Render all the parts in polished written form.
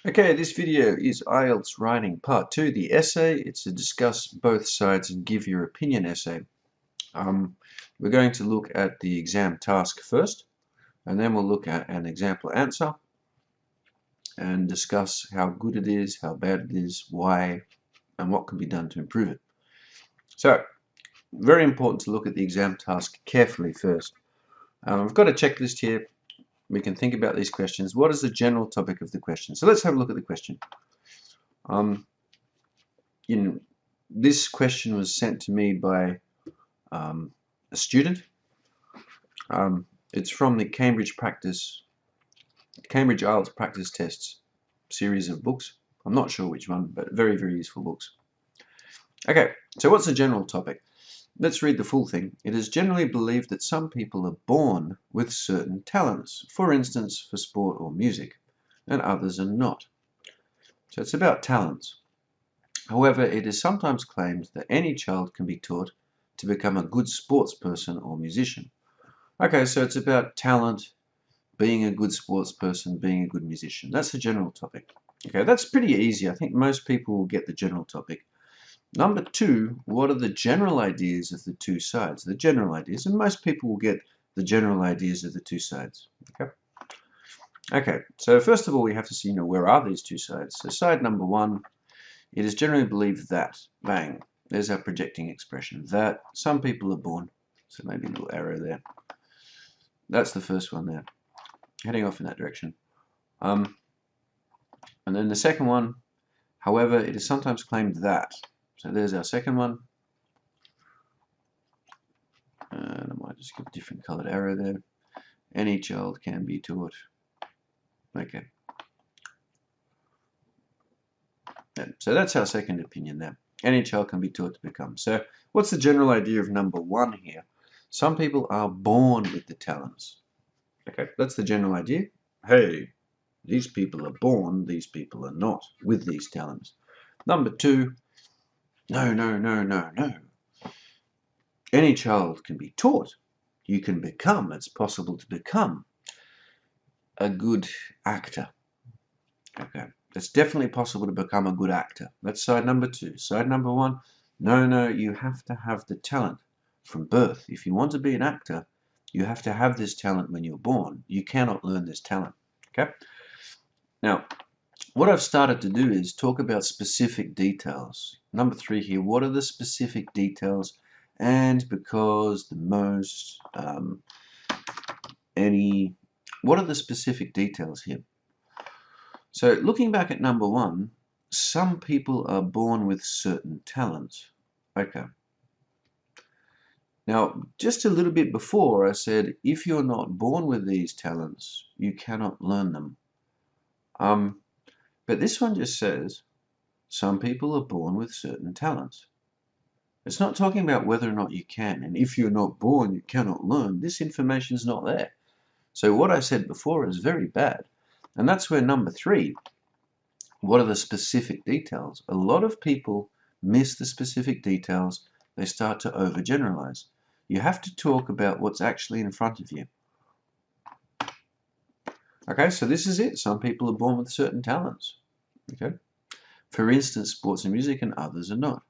Okay, this video is IELTS Writing Part 2, the essay. It's to discuss both sides and give your opinion essay. We're going to look at the exam task first, and then we'll look at an example answer and discuss how good it is, how bad it is, why, and what can be done to improve it. So, very important to look at the exam task carefully first. I've got a checklist here. We can think about these questions. What is the general topic of the question? So let's have a look at the question. This question was sent to me by a student. It's from the Cambridge IELTS Practice Tests series of books. I'm not sure which one, but very, very useful books. Okay, so what's the general topic? Let's read the full thing. It is generally believed that some people are born with certain talents, for instance, for sport or music, and others are not. So it's about talents. However, it is sometimes claimed that any child can be taught to become a good sports person or musician. Okay, so it's about talent, being a good sports person, being a good musician. That's the general topic. Okay, that's pretty easy. I think most people will get the general topic. Number two, what are the general ideas of the two sides? The general ideas, and most people will get the general ideas of the two sides. Okay, so first of all, we have to see, where are these two sides? So side number one, it is generally believed that, bang, there's our projecting expression, that some people are born, so maybe a little arrow there. That's the first one there, heading off in that direction. And then the second one, however, it is sometimes claimed that. So there's our second one. And I might just give a different colored arrow there. Any child can be taught. Okay. So that's our second opinion there. Any child can be taught to become. So what's the general idea of number one here? Some people are born with the talents. Okay, that's the general idea. Hey, these people are born, these people are not with these talents. Number two, no. Any child can be taught. You can become, it's possible to become a good actor. Okay, it's definitely possible to become a good actor. That's side number two. Side number one, no, you have to have the talent from birth. If you want to be an actor, you have to have this talent when you're born. You cannot learn this talent. Okay? Now, what I've started to do is talk about specific details. Number three here, what are the specific details? And because the most, what are the specific details here? So looking back at number one, some people are born with certain talents. Okay. Now, just a little bit before I said, if you're not born with these talents, you cannot learn them. But this one just says, some people are born with certain talents. It's not talking about whether or not you can, and if you're not born, you cannot learn. This information is not there. So what I said before is very bad. And that's where number three, what are the specific details? A lot of people miss the specific details. They start to overgeneralize. You have to talk about what's actually in front of you. Okay, so this is it. Some people are born with certain talents. Okay, for instance, sports and music, and others are not.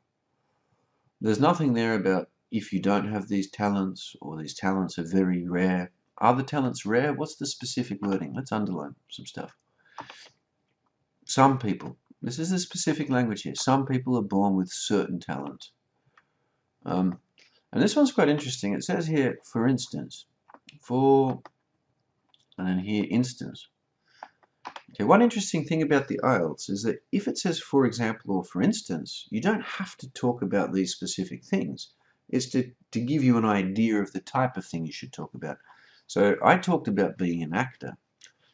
There's nothing there about if you don't have these talents or these talents are very rare. Are the talents rare? What's the specific wording? Let's underline some stuff. Some people, this is the specific language here. Some people are born with certain talent. And this one's quite interesting. It says here, for instance, and then here, instance. Okay, one interesting thing about the IELTS is that if it says for example or for instance, you don't have to talk about these specific things. It's to give you an idea of the type of thing you should talk about. So I talked about being an actor.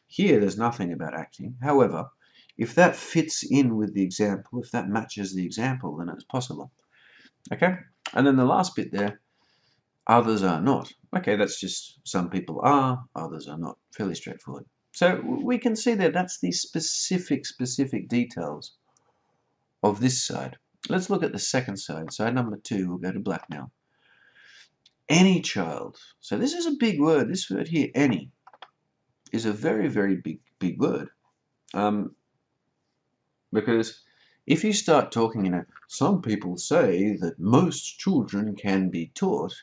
Here there's nothing about acting. However, if that fits in with the example, if that matches the example, then it's possible. Okay, and then the last bit there, others are not. Okay, that's just some people are, others are not. Fairly straightforward. So we can see that that's the specific details of this side. Let's look at the second side. Side number two, we'll go to black now. Any child. So this is a big word. This word here, any, is a very, very big word. Because if you start talking, some people say that most children can be taught,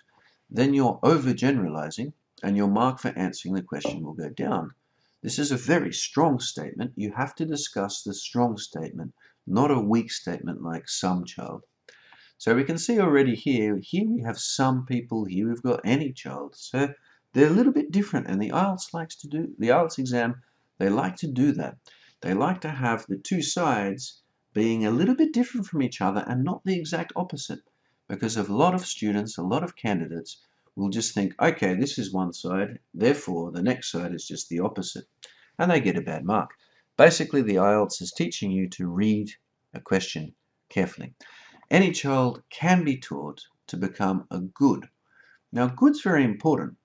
then you're overgeneralizing and your mark for answering the question will go down. This is a very strong statement. You have to discuss the strong statement, not a weak statement like some child. So we can see already here we have some people, here we've got any child. So they're a little bit different, and the IELTS exam, they like to do that. They like to have the two sides being a little bit different from each other and not the exact opposite, because a lot of students, a lot of candidates will just think, okay, this is one side, therefore the next side is just the opposite, and they get a bad mark. Basically, the IELTS is teaching you to read a question carefully. Any child can be taught to become a good. Now, good's very important,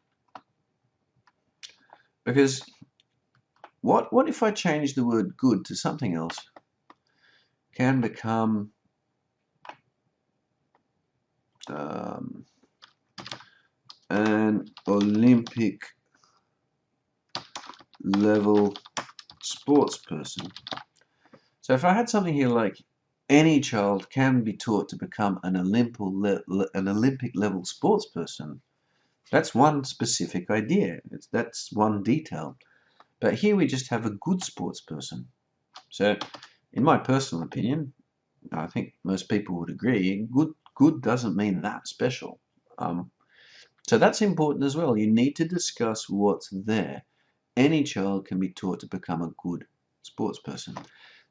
because what if I change the word good to something else? Can become an Olympic level sports person. So if I had something here like any child can be taught to become an Olympic level sports person, that's one specific idea. That's one detail. But here we just have a good sports person. So in my personal opinion, I think most people would agree, good doesn't mean that special. So that's important as well. You need to discuss what's there. Any child can be taught to become a good sports person.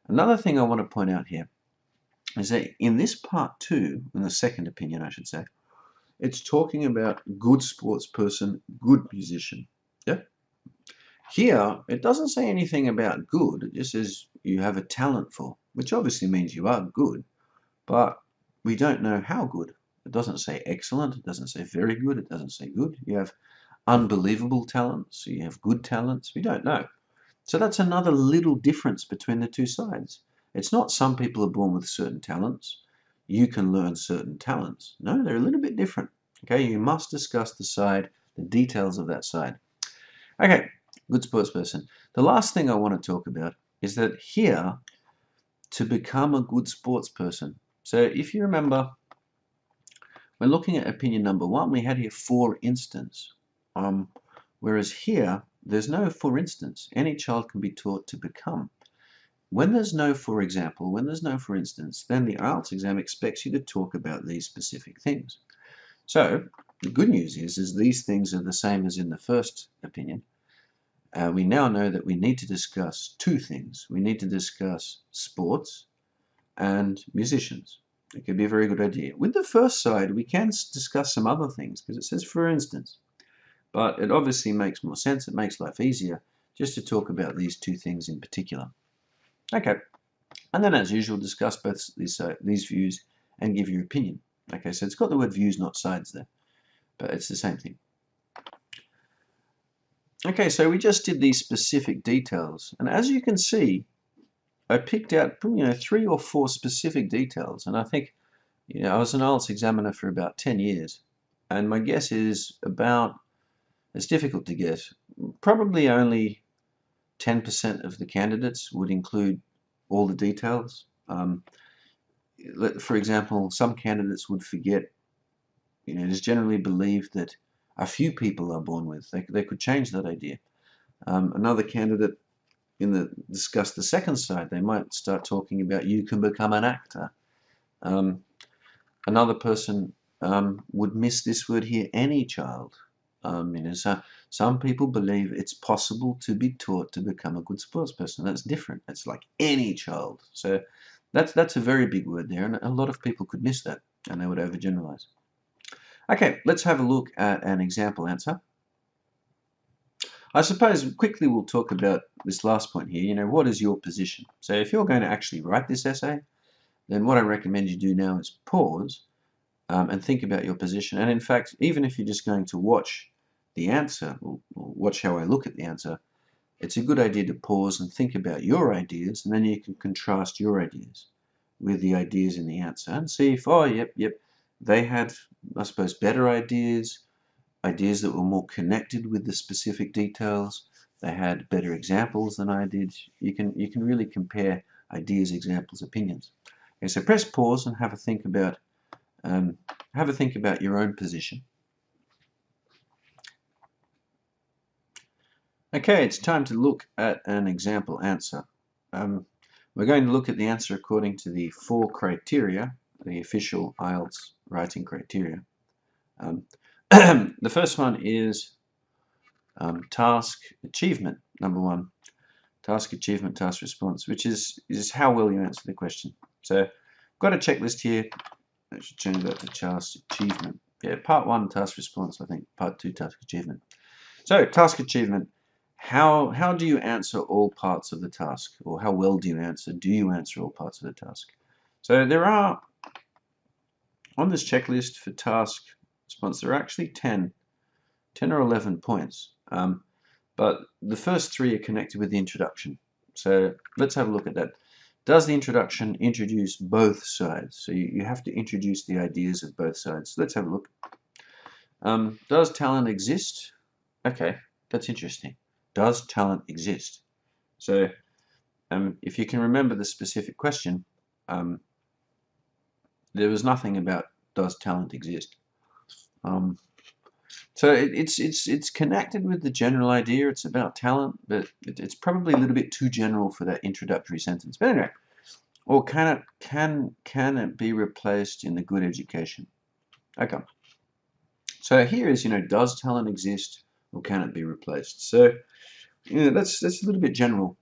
Another thing I want to point out here is that in this part 2, in the second opinion I should say, it's talking about good sports person, good musician. Yeah. Here, it doesn't say anything about good. It just says you have a talent for, which obviously means you are good, but we don't know how good. It doesn't say excellent. It doesn't say very good. It doesn't say good. You have unbelievable talents. You have good talents. We don't know. So that's another little difference between the two sides. It's not some people are born with certain talents. You can learn certain talents. No, they're a little bit different. Okay, you must discuss the details of that side. Okay, good sports person. The last thing I want to talk about is that here, to become a good sports person. So if you remember, when looking at opinion number 1, we had here for instance. Whereas here, there's no for instance. Any child can be taught to become. When there's no for example, when there's no for instance, then the IELTS exam expects you to talk about these specific things. So the good news is these things are the same as in the first opinion. We now know that we need to discuss two things. We need to discuss sports and musicians. It could be a very good idea. With the first side, we can discuss some other things because it says for instance. But it obviously makes more sense. It makes life easier just to talk about these two things in particular. Okay, and then as usual, discuss both these views and give your opinion. Okay, so it's got the word views, not sides there, but it's the same thing. Okay, so we just did these specific details, and as you can see, I picked out 3 or 4 specific details, and I think I was an IELTS examiner for about 10 years, and my guess is it's difficult to guess, probably only 10% of the candidates would include all the details. For example, some candidates would forget, it is generally believed that a few people are born with. They could change that idea. Another candidate discuss the second side. They might start talking about you can become an actor. Another person would miss this word here, any child. Some people believe it's possible to be taught to become a good sports person. That's different. It's like any child. So that's a very big word there, and a lot of people could miss that, and they would overgeneralize. Okay, let's have a look at an example answer. I suppose quickly we'll talk about this last point here. What is your position? So if you're going to actually write this essay, then what I recommend you do now is pause and think about your position. And in fact, even if you're just going to watch the answer, or watch how I look at the answer, it's a good idea to pause and think about your ideas, and then you can contrast your ideas with the ideas in the answer and see if, oh, yep, they had, I suppose, better ideas that were more connected with the specific details. They had better examples than I did. You can really compare ideas, examples, opinions. Okay, so press pause and have a think about your own position. Okay, it's time to look at an example answer. We're going to look at the answer according to the 4 criteria, the official IELTS writing criteria. The first one is task achievement, number 1. Task achievement, task response, which is how well you answer the question. So I've got a checklist here. I should change that to task achievement. Yeah, part 1, task response, I think. Part 2, task achievement. So task achievement. How do you answer all parts of the task? Or how well do you answer all parts of the task? So there are, on this checklist for task response, there are actually 10 or 11 points. But the first 3 are connected with the introduction. So let's have a look at that. Does the introduction introduce both sides? So you have to introduce the ideas of both sides. Let's have a look. Does talent exist? Okay, that's interesting. Does talent exist? So if you can remember the specific question, there was nothing about does talent exist. So it's connected with the general idea. It's about talent, but it's probably a little bit too general for that introductory sentence. But anyway, or can it be replaced in the good education? Okay. So here is, does talent exist or can it be replaced? So that's a little bit general.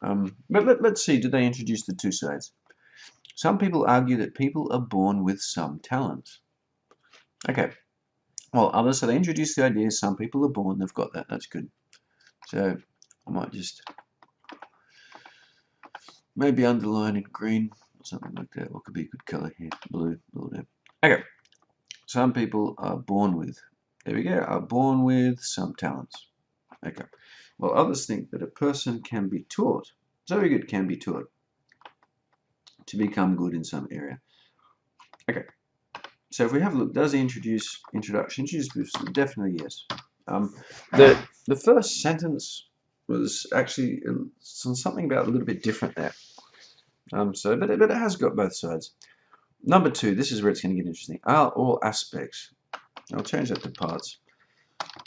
But let's see, do they introduce the 2 sides? Some people argue that people are born with some talent. Okay. Well, others, so they introduce the idea, some people are born, they've got that, that's good. So I might just maybe underline in green or something like that. What could be a good color here? Blue, there. Okay. Some people are born with, there we go, are born with some talents. Okay. Well, others think that a person can be taught, very good, can be taught to become good in some area. Okay. So if we have a look, does he introduce introduction? Definitely yes. The first sentence was actually something about a little bit different there. But it has got both sides. Number 2, this is where it's going to get interesting. Are all aspects, I'll change that to parts.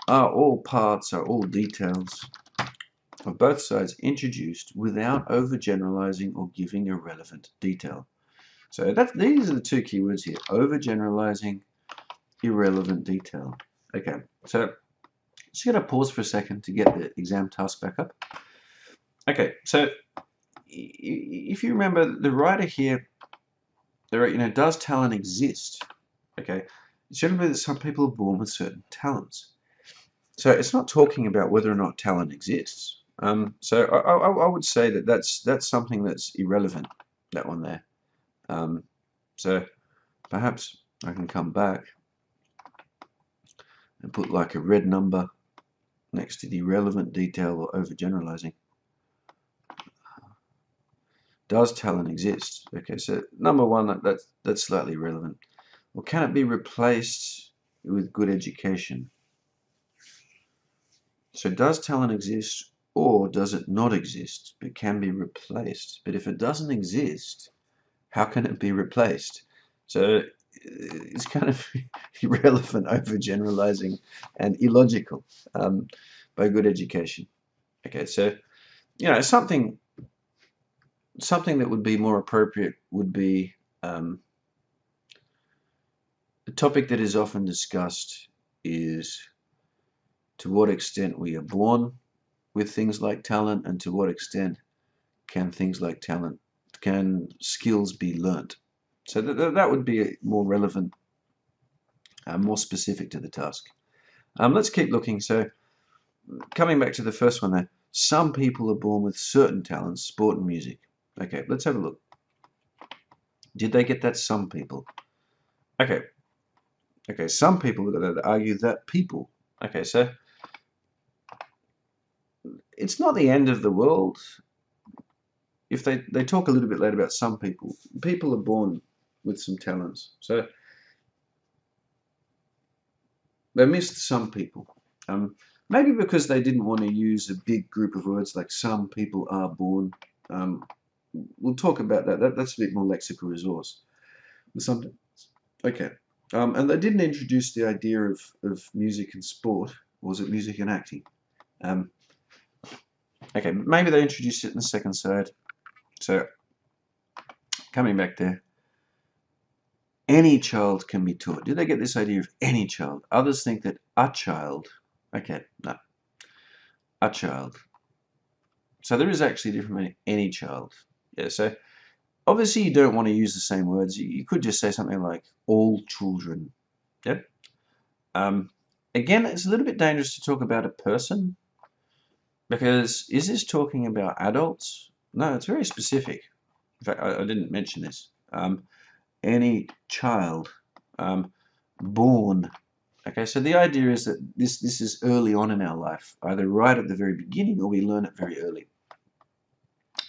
Are all parts, are all details of both sides introduced without overgeneralizing or giving irrelevant detail? So these are the 2 keywords here, overgeneralizing, irrelevant detail. Okay, so just going to pause for a second to get the exam task back up. Okay, so if you remember, the writer here, does talent exist? Okay, it's generally that some people are born with certain talents. So it's not talking about whether or not talent exists. So I would say that that's something that's irrelevant, that one there. So perhaps I can come back and put like a red number next to the irrelevant detail or overgeneralizing. Does talent exist? Okay, so number 1, that's slightly irrelevant. Or can it be replaced with good education? So does talent exist or does it not exist but can be replaced? But if it doesn't exist, how can it be replaced? So it's kind of irrelevant, overgeneralizing, and illogical by good education. Okay, so something that would be more appropriate would be the topic that is often discussed is to what extent we are born with things like talent, and to what extent can things like talent, can skills be learnt. So that would be more relevant, more specific to the task. Let's keep looking. So coming back to the first one there, some people are born with certain talents, sport and music. Okay, let's have a look. Did they get that? Some people. Okay, some people argue that people. Okay, so it's not the end of the world if they talk a little bit later about some people. People are born with some talents. So they missed some people. Maybe because they didn't want to use a big group of words like some people are born. we'll talk about that. That's a bit more lexical resource. Something. Okay. And they didn't introduce the idea of music and sport. Or was it music and acting? Okay, maybe they introduced it in the second side. So, coming back there, any child can be taught. Did they get this idea of any child? Others think that a child. Okay, no. A child. So there is actually a different meaning. Any child. Yeah, so obviously you don't want to use the same words. You could just say something like all children. Yep. Again, it's a little bit dangerous to talk about a person, because is this talking about adults? No, it's very specific. In fact, I didn't mention this. Any child born. Okay, so the idea is that this is early on in our life, either right at the very beginning or we learn it very early.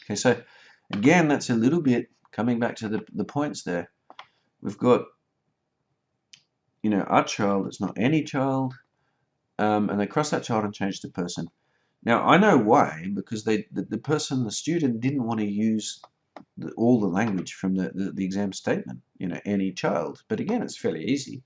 Okay, so again, that's a little bit coming back to the points there. We've got, you know, a child, it's not any child, and they cross that child and change the person. Now, I know why, because the person, the student, didn't want to use all the language from the exam statement, you know, any child. But again, it's fairly easy.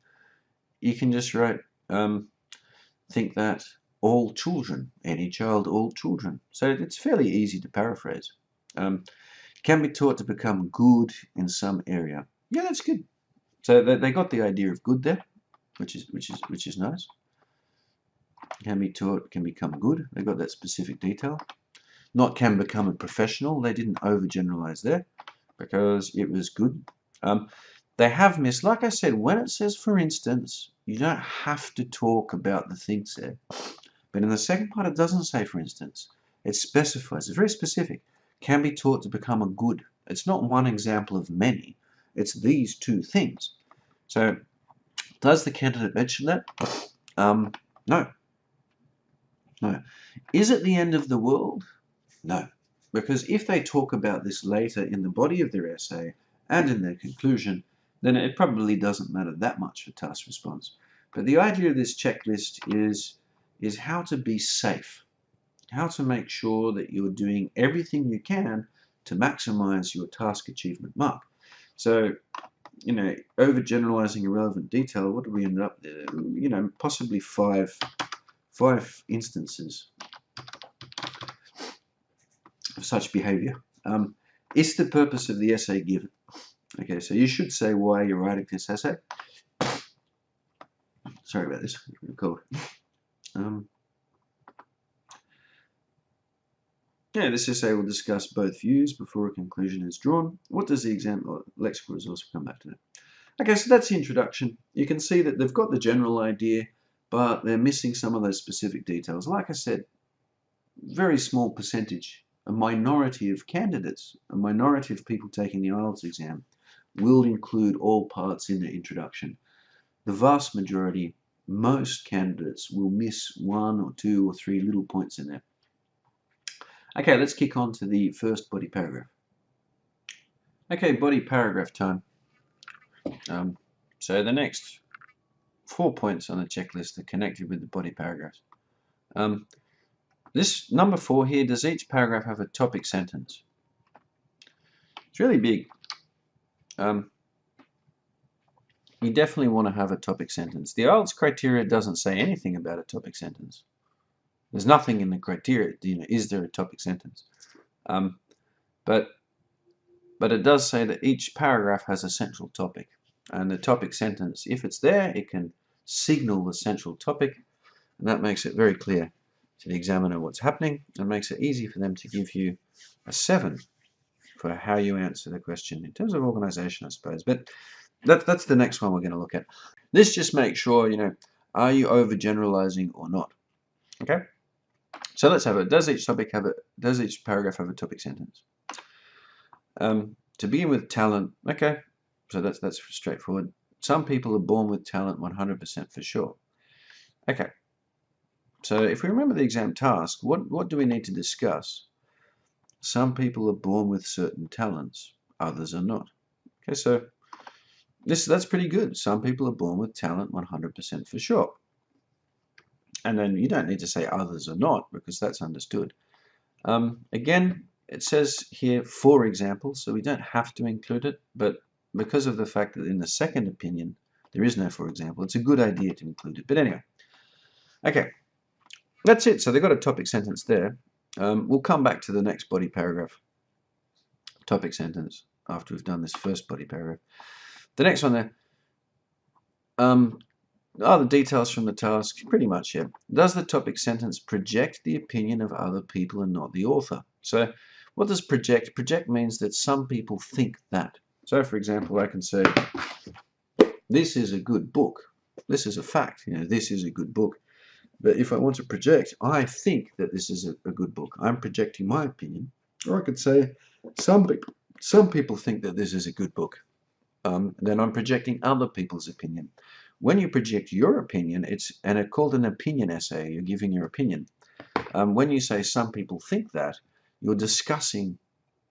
You can just write, think that all children, any child, all children. So it's fairly easy to paraphrase. Can be taught to become good in some area. Yeah, that's good. So they got the idea of good there, which is nice. Can be taught, can become good. They got that specific detail. Not can become a professional. They didn't overgeneralize there because it was good. They have missed, like I said, when it says for instance, you don't have to talk about the things there. But in the second part, it doesn't say for instance. It specifies. It's very specific. Can be taught to become a good. It's not one example of many. It's these two things. So, does the candidate mention that? No. No. Is it the end of the world? No. Because if they talk about this later in the body of their essay and in their conclusion, then it probably doesn't matter that much for task response. But the idea of this checklist is how to be safe. How to make sure that you're doing everything you can to maximize your task achievement mark. So, you know, overgeneralizing irrelevant detail, what do we end up there? You know, possibly five instances of such behavior. Is the purpose of the essay given? Okay, so you should say why you're writing this essay. Sorry about this, cold. Yeah, this essay will discuss both views before a conclusion is drawn. What does the exam or lexical resource come back to that? Okay, so that's the introduction. You can see that they've got the general idea, but they're missing some of those specific details. Like I said, very small percentage, a minority of candidates, a minority of people taking the IELTS exam will include all parts in the introduction. The vast majority, most candidates will miss one or two or three little points in there. Okay, let's kick on to the first body paragraph. Okay, body paragraph time. So the next 4 points on the checklist are connected with the body paragraphs. This number 4 here, does each paragraph have a topic sentence? It's really big. You definitely want to have a topic sentence. The IELTS criteria doesn't say anything about a topic sentence. There's nothing in the criteria, you know, is there a topic sentence? But it does say that each paragraph has a central topic. And the topic sentence, if it's there, it can signal the central topic. And that makes it very clear to the examiner what's happening and makes it easy for them to give you a 7 for how you answer the question in terms of organization, I suppose. But that's the next one we're going to look at. This just makes sure, you know, are you overgeneralizing or not? Okay. So let's have it. Does each paragraph have a topic sentence? To begin with, talent. Okay. So that's straightforward. Some people are born with talent 100% for sure. Okay. So if we remember the exam task, what do we need to discuss? Some people are born with certain talents, others are not. Okay, so that's pretty good. Some people are born with talent 100% for sure. And then you don't need to say others are not, because that's understood. Again, it says here, for example, so we don't have to include it, but because of the fact that in the second opinion there is no for example, it's a good idea to include it. But anyway, okay, that's it. So they've got a topic sentence there. We'll come back to the next body paragraph, topic sentence, after we've done this first body paragraph. The next one there, the details from the task, pretty much, yeah. Does the topic sentence project the opinion of other people and not the author? So what does project? Project means that some people think that. So for example, I can say, this is a good book. This is a fact, this is a good book. But if I want to project, I think that this is a good book. I'm projecting my opinion. Or I could say, some people think that this is a good book. Then I'm projecting other people's opinion. When you project your opinion, it's called an opinion essay. You're giving your opinion. When you say some people think that, you're discussing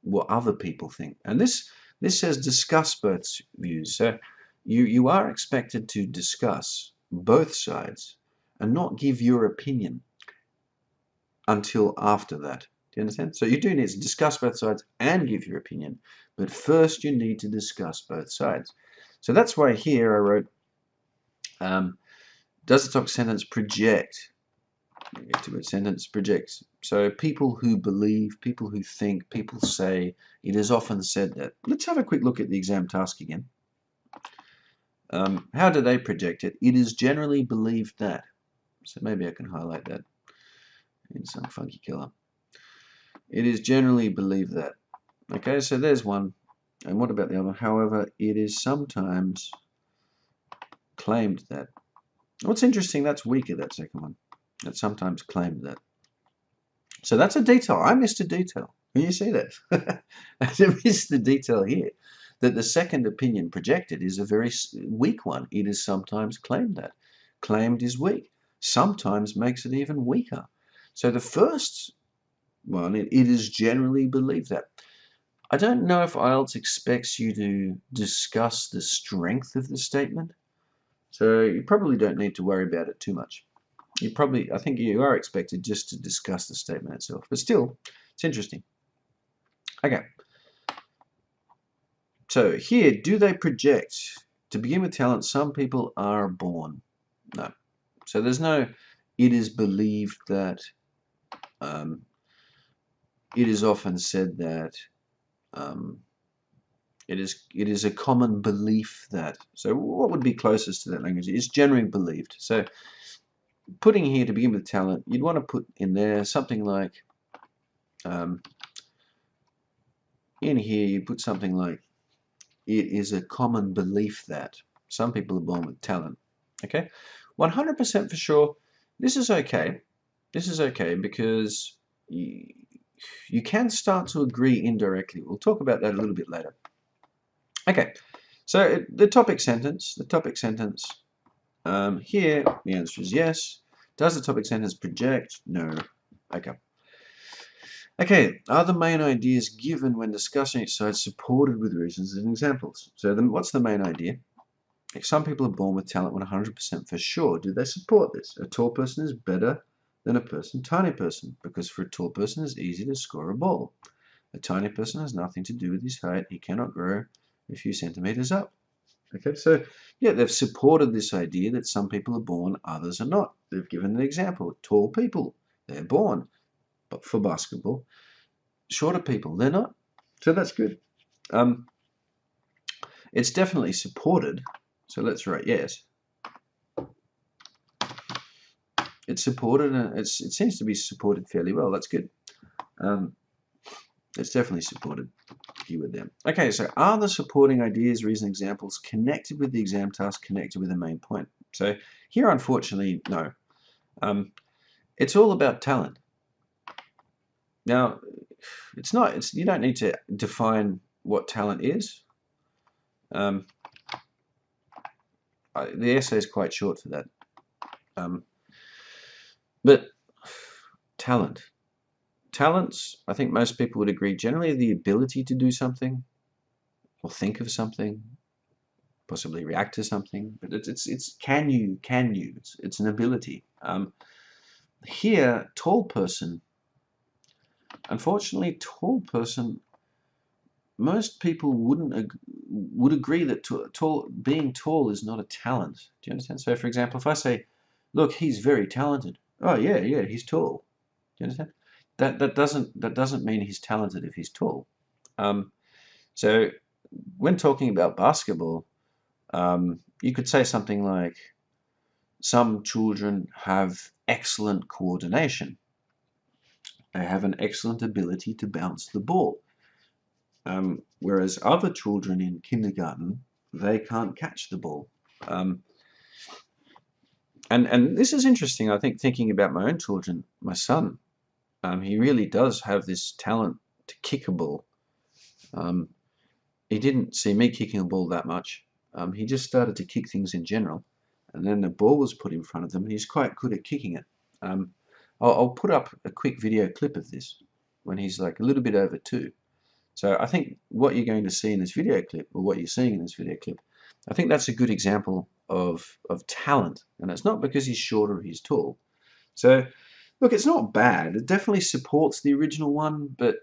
what other people think. And this says discuss both views. So you are expected to discuss both sides and not give your opinion until after that. Do you understand? So you do need to discuss both sides and give your opinion, but first you need to discuss both sides. So that's why here I wrote, does the topic sentence project? Let me get to it. Sentence projects. So people who believe, people who think, people say, it is often said that. Let's have a quick look at the exam task again. How do they project it? It is generally believed that. So maybe I can highlight that in some funky color. It is generally believed that. Okay, so there's one. And what about the other? However, it is sometimes claimed that. What's interesting, that's weaker, that second one. That's sometimes claimed that. So that's a detail. I missed a detail. Can you see that? I missed the detail here. That the second opinion projected is a very weak one. It is sometimes claimed that. Claimed is weak. Sometimes makes it even weaker. So the first one, it is generally believed that. I don't know if IELTS expects you to discuss the strength of the statement. So you probably don't need to worry about it too much. I think you are expected just to discuss the statement itself. But still, it's interesting. Okay. So here, do they project? To begin with talent, some people are born. No. So there's no, it is believed that, it is often said that, it is a common belief that. So what would be closest to that language? It's generally believed. So putting here to begin with talent, you'd want to put in there something like, in here you put something like, it is a common belief that some people are born with talent. Okay, 100% for sure. This is okay. This is okay because you can start to agree indirectly. We'll talk about that a little bit later. Okay, so the topic sentence. Here the answer is yes. Does the topic sentence project? No. Okay. Okay, are the main ideas given when discussing each side supported with reasons and examples? So what's the main idea? If some people are born with talent 100% for sure, do they support this? A tall person is better than a tiny person, because for a tall person it's easy to score a ball. A tiny person has nothing to do with his height. He cannot grow a few centimeters up. Okay, so yeah, they've supported this idea that some people are born, others are not. They've given an example. Tall people, they're born. But for basketball, shorter people, they're not. So that's good. It's definitely supported. So let's write yes. It's supported, and it seems to be supported fairly well. That's good. It's definitely supported. Keyword there. Okay, so are the supporting ideas, reason, examples connected with the exam task, connected with the main point? So here, unfortunately, no. It's all about talent. Now, you don't need to define what talent is. The essay is quite short for that. But talents, I think most people would agree, generally the ability to do something or think of something, possibly react to something, but it's can you, it's an ability. Here, tall person, unfortunately, tall person, most people would agree that being tall is not a talent. Do you understand? So, for example, if I say, "Look, he's very talented." Oh yeah, yeah, he's tall. Do you understand? That doesn't mean he's talented if he's tall. So when talking about basketball, you could say something like, "Some children have excellent coordination. They have an excellent ability to bounce the ball. Whereas other children in kindergarten, they can't catch the ball." Um, and this is interesting, I think, thinking about my own children. My son, he really does have this talent to kick a ball. He didn't see me kicking a ball that much. He just started to kick things in general. And then the ball was put in front of them, and he's quite good at kicking it. I'll put up a quick video clip of this when he's like a little bit over 2. So I think what you're going to see in this video clip, or what you're seeing in this video clip, I think that's a good example of talent. And it's not because he's short or he's tall. So look, it's not bad. It definitely supports the original one, but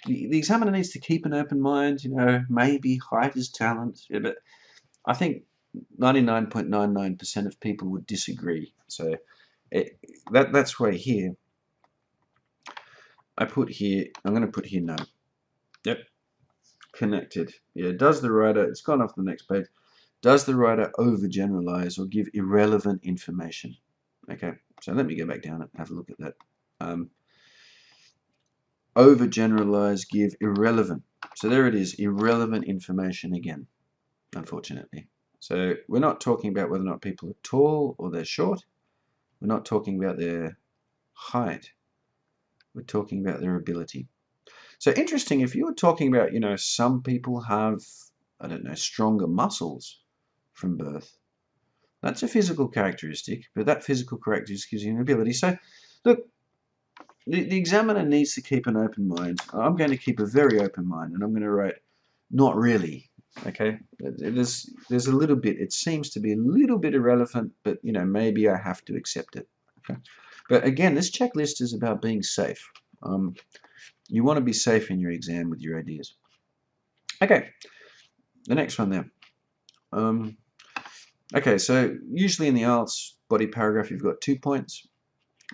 the examiner needs to keep an open mind. Maybe height is talent, yeah, but I think 99.99% of people would disagree. So that's why here I'm going to put here no. Yep. Connected. Yeah, does the writer, it's gone off the next page, does the writer overgeneralize or give irrelevant information? Okay, so let me go back down and have a look at that. Overgeneralize, give irrelevant. So there it is, irrelevant information again, unfortunately. So we're not talking about whether or not people are tall or they're short. We're not talking about their height. We're talking about their ability. So interesting, if you were talking about, some people have, I don't know, stronger muscles from birth. That's a physical characteristic, but that physical characteristic gives you an ability. So look, the examiner needs to keep an open mind. I'm going to keep a very open mind, and I'm going to write, not really. Okay, there's a little bit, it seems to be a little bit irrelevant, but maybe I have to accept it. Okay, but again, this checklist is about being safe. You want to be safe in your exam with your ideas. Okay, the next one there. Okay, so usually in the IELTS body paragraph, you've got 2 points.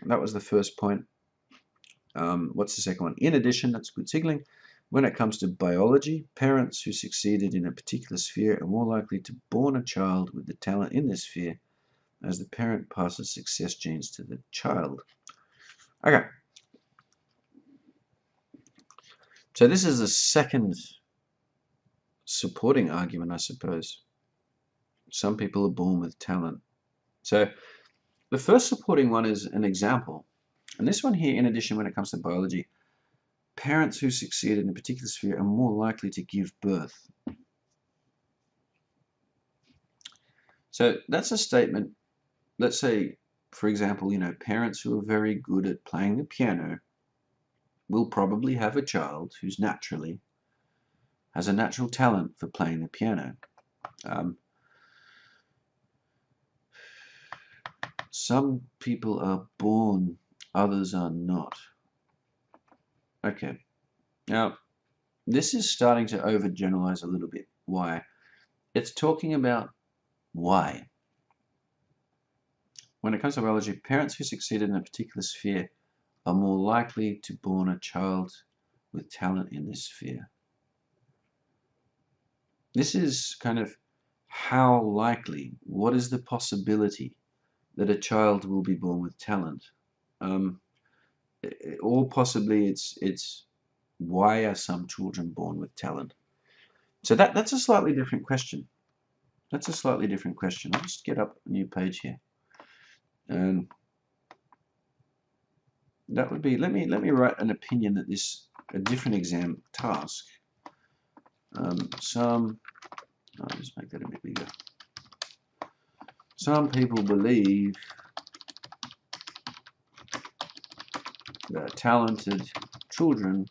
That was the first point. What's the second one? In addition, that's good signaling. When it comes to biology, parents who succeeded in a particular sphere are more likely to born a child with the talent in this sphere as the parent passes success genes to the child. Okay. So this is the second supporting argument, I suppose. Some people are born with talent. So the first supporting one is an example. And this one here, in addition, when it comes to biology, parents who succeed in a particular sphere are more likely to give birth. So that's a statement. Let's say, for example, parents who are very good at playing the piano will probably have a child who's has a natural talent for playing the piano. Some people are born, others are not. Okay. Now, this is starting to overgeneralize a little bit. Why? It's talking about why. When it comes to biology, parents who succeeded in a particular sphere are more likely to born a child with talent in this sphere. This is kind of how likely, what is the possibility that a child will be born with talent? Or possibly it's why are some children born with talent? So that's a slightly different question. That's a slightly different question. I'll just get up a new page here. And that would be, let me write an opinion that a different exam task. I'll just make that a bit bigger. Some people believe that talented children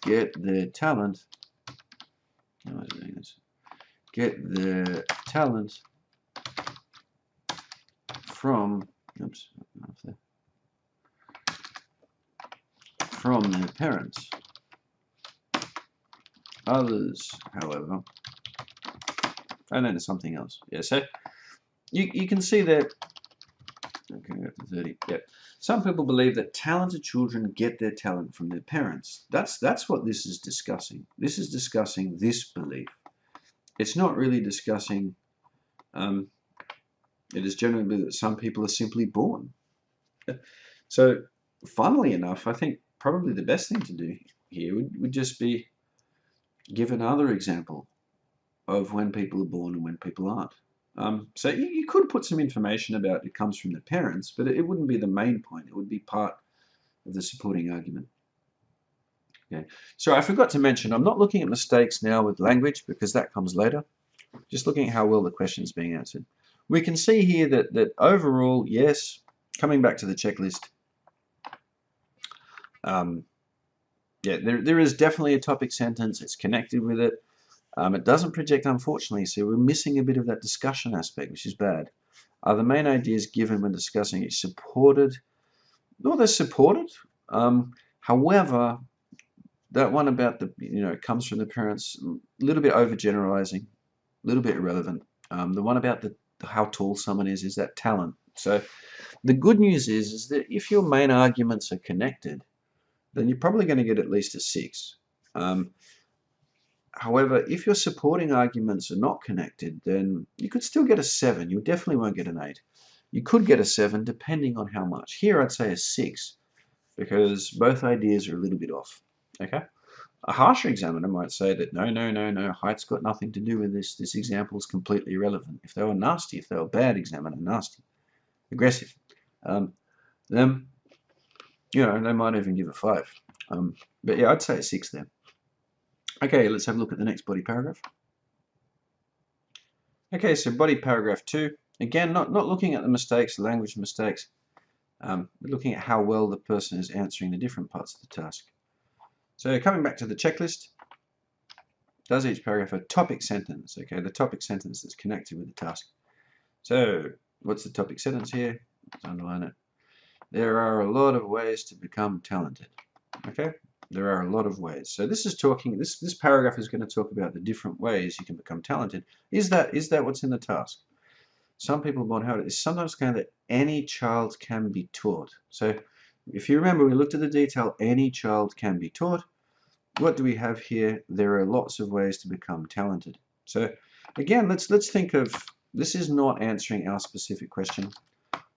get their talent. Get their talent from. Oops. from their parents. Others, however, and then something else. Yeah, so you can see that. Okay, go to 30. Yeah. Some people believe that talented children get their talent from their parents. That's what this is discussing. This is discussing this belief. It's not really discussing. It is generally believed that some people are simply born. So, funnily enough, I think probably the best thing to do here would just be give another example of when people are born and when people aren't. So you could put some information about it comes from the parents, but it wouldn't be the main point. It would be part of the supporting argument. Okay. So I forgot to mention, I'm not looking at mistakes now with language because that comes later. Just looking at how well the question is being answered. We can see here that overall, yes, coming back to the checklist, yeah, there is definitely a topic sentence. It's connected with it. It doesn't project, unfortunately, so we're missing a bit of that discussion aspect, which is bad. Are the main ideas given when discussing it supported? Well, they're supported. However, that one about the, it comes from the parents, a little bit overgeneralizing, a little bit irrelevant. The one about how tall someone is that talent. So the good news is that if your main arguments are connected, then you're probably going to get at least a 6. However, if your supporting arguments are not connected, then you could still get a 7. You definitely won't get an 8. You could get a 7 depending on how much. Here I'd say a 6 because both ideas are a little bit off. Okay? A harsher examiner might say that no, height's got nothing to do with this. This example is completely irrelevant. If they were nasty, if they were bad examiner, nasty, aggressive, then, they might even give a 5. But yeah, I'd say a 6 there. Okay, let's have a look at the next body paragraph. Okay, so body paragraph 2. Again, not looking at the mistakes, the language mistakes, but looking at how well the person is answering the different parts of the task. So coming back to the checklist, does each paragraph have a topic sentence? Okay, the topic sentence that's connected with the task. So what's the topic sentence here? Let's underline it. There are a lot of ways to become talented. Okay, there are a lot of ways. So this is talking. This paragraph is going to talk about the different ways you can become talented. Is that what's in the task? Some people want how it is sometimes kind of that any child can be taught. So if you remember, we looked at the detail. Any child can be taught. What do we have here? There are lots of ways to become talented. So again, let's think of, this is not answering our specific question,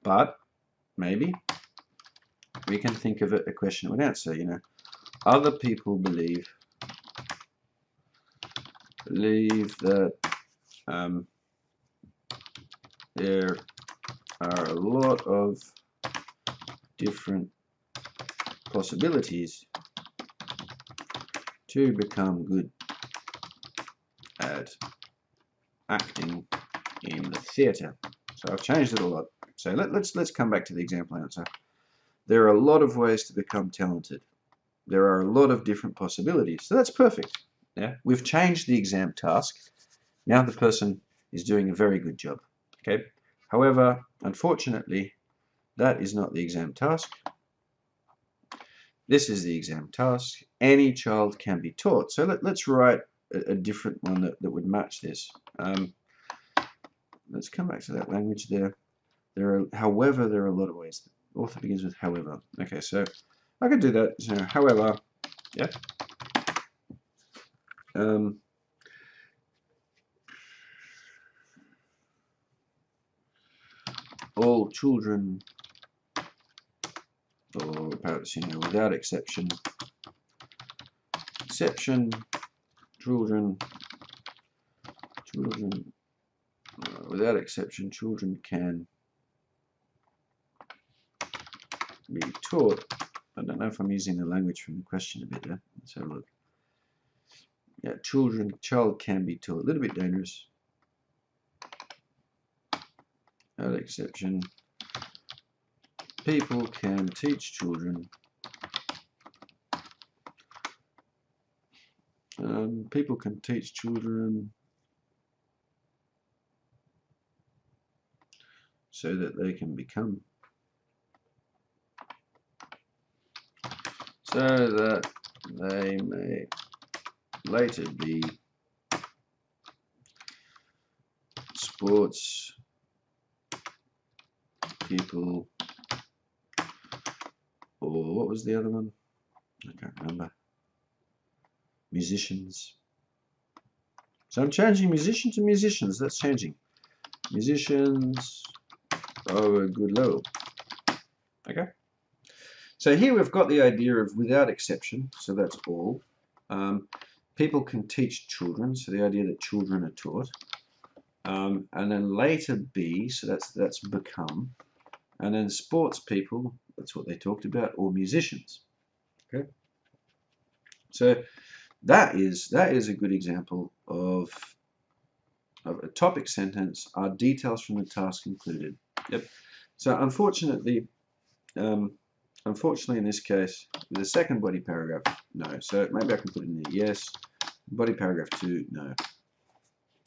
but maybe we can think of it a question with answer. Other people believe that there are a lot of different possibilities to become good at acting in the theatre. So I've changed it a lot. So let's come back to the example answer. There are a lot of ways to become talented. There are a lot of different possibilities. So that's perfect. Yeah, we've changed the exam task. Now the person is doing a very good job. Okay. However, unfortunately, that is not the exam task. This is the exam task. Any child can be taught. So let's write a different one that would match this. Let's come back to that language there. However, there are a lot of ways. The author begins with however. Okay, so I could do that. So, however, yeah. All children, or perhaps without exception, children, without exception, children can be taught. I don't know if I'm using the language from the question a bit there. Let's have a look. Yeah, child can be taught. A little bit dangerous. Without exception, people can teach children. People can teach children so that they can become. so that they may later be sports people, or what was the other one? I can't remember. Musicians. So I'm changing musician to musicians. That's changing. Musicians of a good level. Okay. So here we've got the idea of without exception. So that's all. People can teach children. So the idea that children are taught. And then later be. So that's become. And then sports people. That's what they talked about. Or musicians. Okay. So that is a good example of a topic sentence. Are details from the task included? Yep. So unfortunately in this case, with the second body paragraph, no. So maybe I can put in there, yes. Body paragraph 2, no.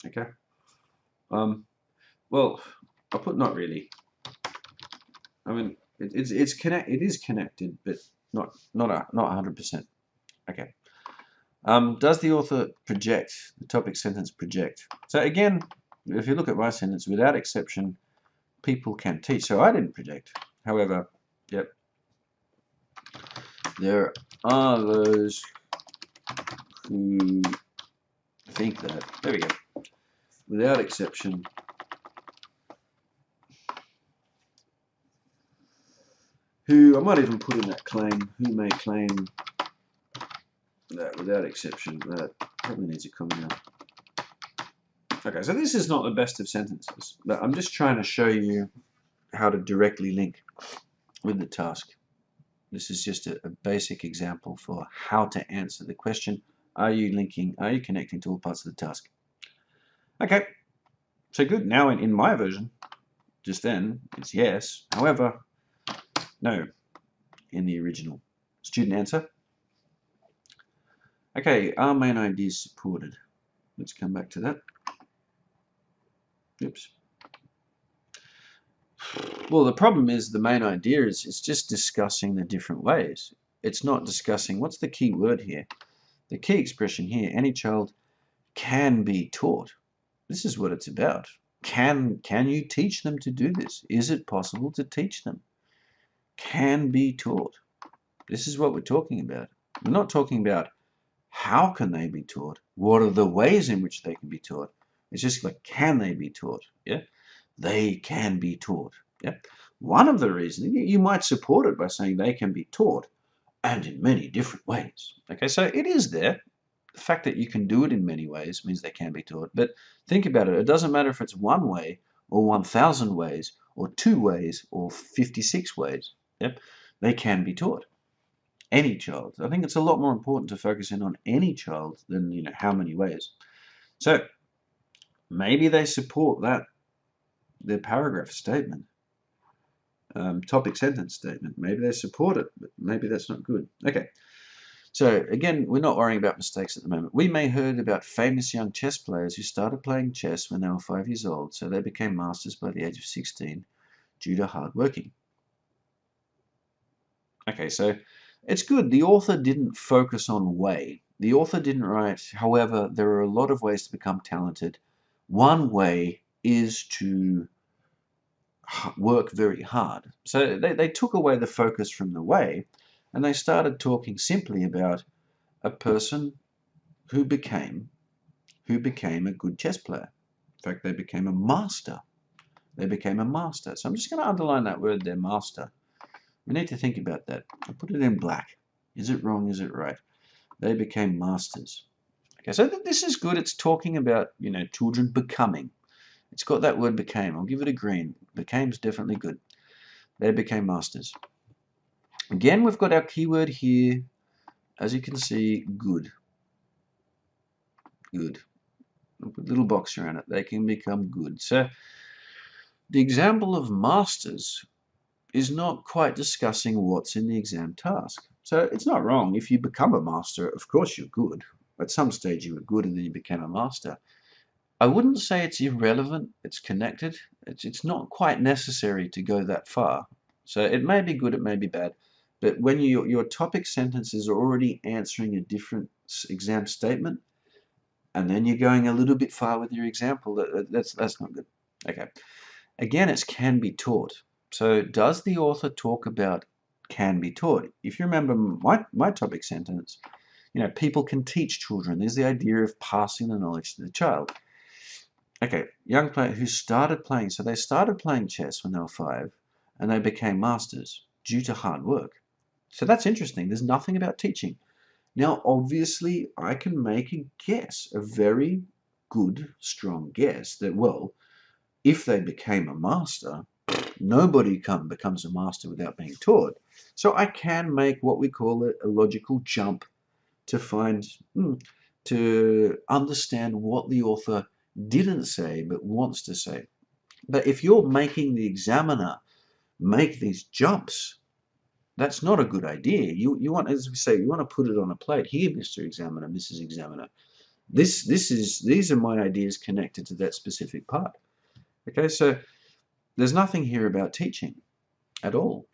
Okay. Well, I'll put not really. I mean, it is connected, but not 100%. Okay. Does the author project, the topic sentence project? So again, if you look at my sentence, without exception, people can teach. So I didn't project. However, yep, there are those who think that. There we go. Without exception, who, I might even put in that claim, who may claim that without exception, that probably needs a comma now. Okay, so this is not the best of sentences, but I'm just trying to show you how to directly link with the task. This is just a basic example for how to answer the question, are you connecting to all parts of the task? Okay, so good. Now in my version, just then, it's yes. However, no, in the original. Student answer. Okay, are main ideas supported? Let's come back to that. Oops. Well, the problem is the main idea is it's just discussing the different ways. It's not discussing, what's the key word here? The key expression here, any child can be taught. This is what it's about. Can you teach them to do this? Is it possible to teach them? Can be taught. This is what we're talking about. We're not talking about how can they be taught? What are the ways in which they can be taught? It's just like, can they be taught? Yeah, they can be taught. Yeah, one of the reasons you might support it by saying they can be taught, and in many different ways. Okay, so it is there. The fact that you can do it in many ways means they can be taught. But think about it. It doesn't matter if it's one way or 1,000 ways or 2 ways or 56 ways. Yep, they can be taught. Any child. I think it's a lot more important to focus in on any child than how many ways. So maybe they support that, their paragraph statement, topic sentence statement. Maybe they support it, but maybe that's not good. Okay. So again, we're not worrying about mistakes at the moment. We may have heard about famous young chess players who started playing chess when they were 5 years old, so they became masters by the age of 16 due to hard working. Okay, so it's good. The author didn't focus on way. The author didn't write, however, there are a lot of ways to become talented. One way is to work very hard. So they took away the focus from the way, and they started talking simply about a person who became a good chess player. In fact, they became a master. They became a master. So I'm just going to underline that word there, master. We need to think about that. I'll put it in black. Is it wrong? Is it right? They became masters. Okay, so this is good. It's talking about, children becoming. It's got that word became. I'll give it a green. Became's definitely good. They became masters. Again, we've got our keyword here. As you can see, good. Good. I'll put a little box around it. They can become good. So the example of masters is not quite discussing what's in the exam task. So it's not wrong. If you become a master, of course you're good. At some stage you were good and then you became a master. I wouldn't say it's irrelevant. It's connected. It's not quite necessary to go that far. So it may be good, it may be bad. But when your topic sentences are already answering a different exam statement, and then you're going a little bit far with your example, that's not good. Okay. Again, it's can be taught. So does the author talk about can be taught? If you remember my topic sentence, people can teach children. There's the idea of passing the knowledge to the child. Okay, young player who started playing, so they started playing chess when they were 5, and they became masters due to hard work. So that's interesting. There's nothing about teaching. Now, obviously, I can make a guess, a very good, strong guess that, well, if they became a master, nobody becomes a master without being taught. So I can make what we call a logical jump to to understand what the author didn't say but wants to say. But if you're making the examiner make these jumps, that's not a good idea. You want, as we say, you want to put it on a plate. Here, Mr. Examiner, Mrs. Examiner. These are my ideas connected to that specific part. Okay, so there's nothing here about teaching at all.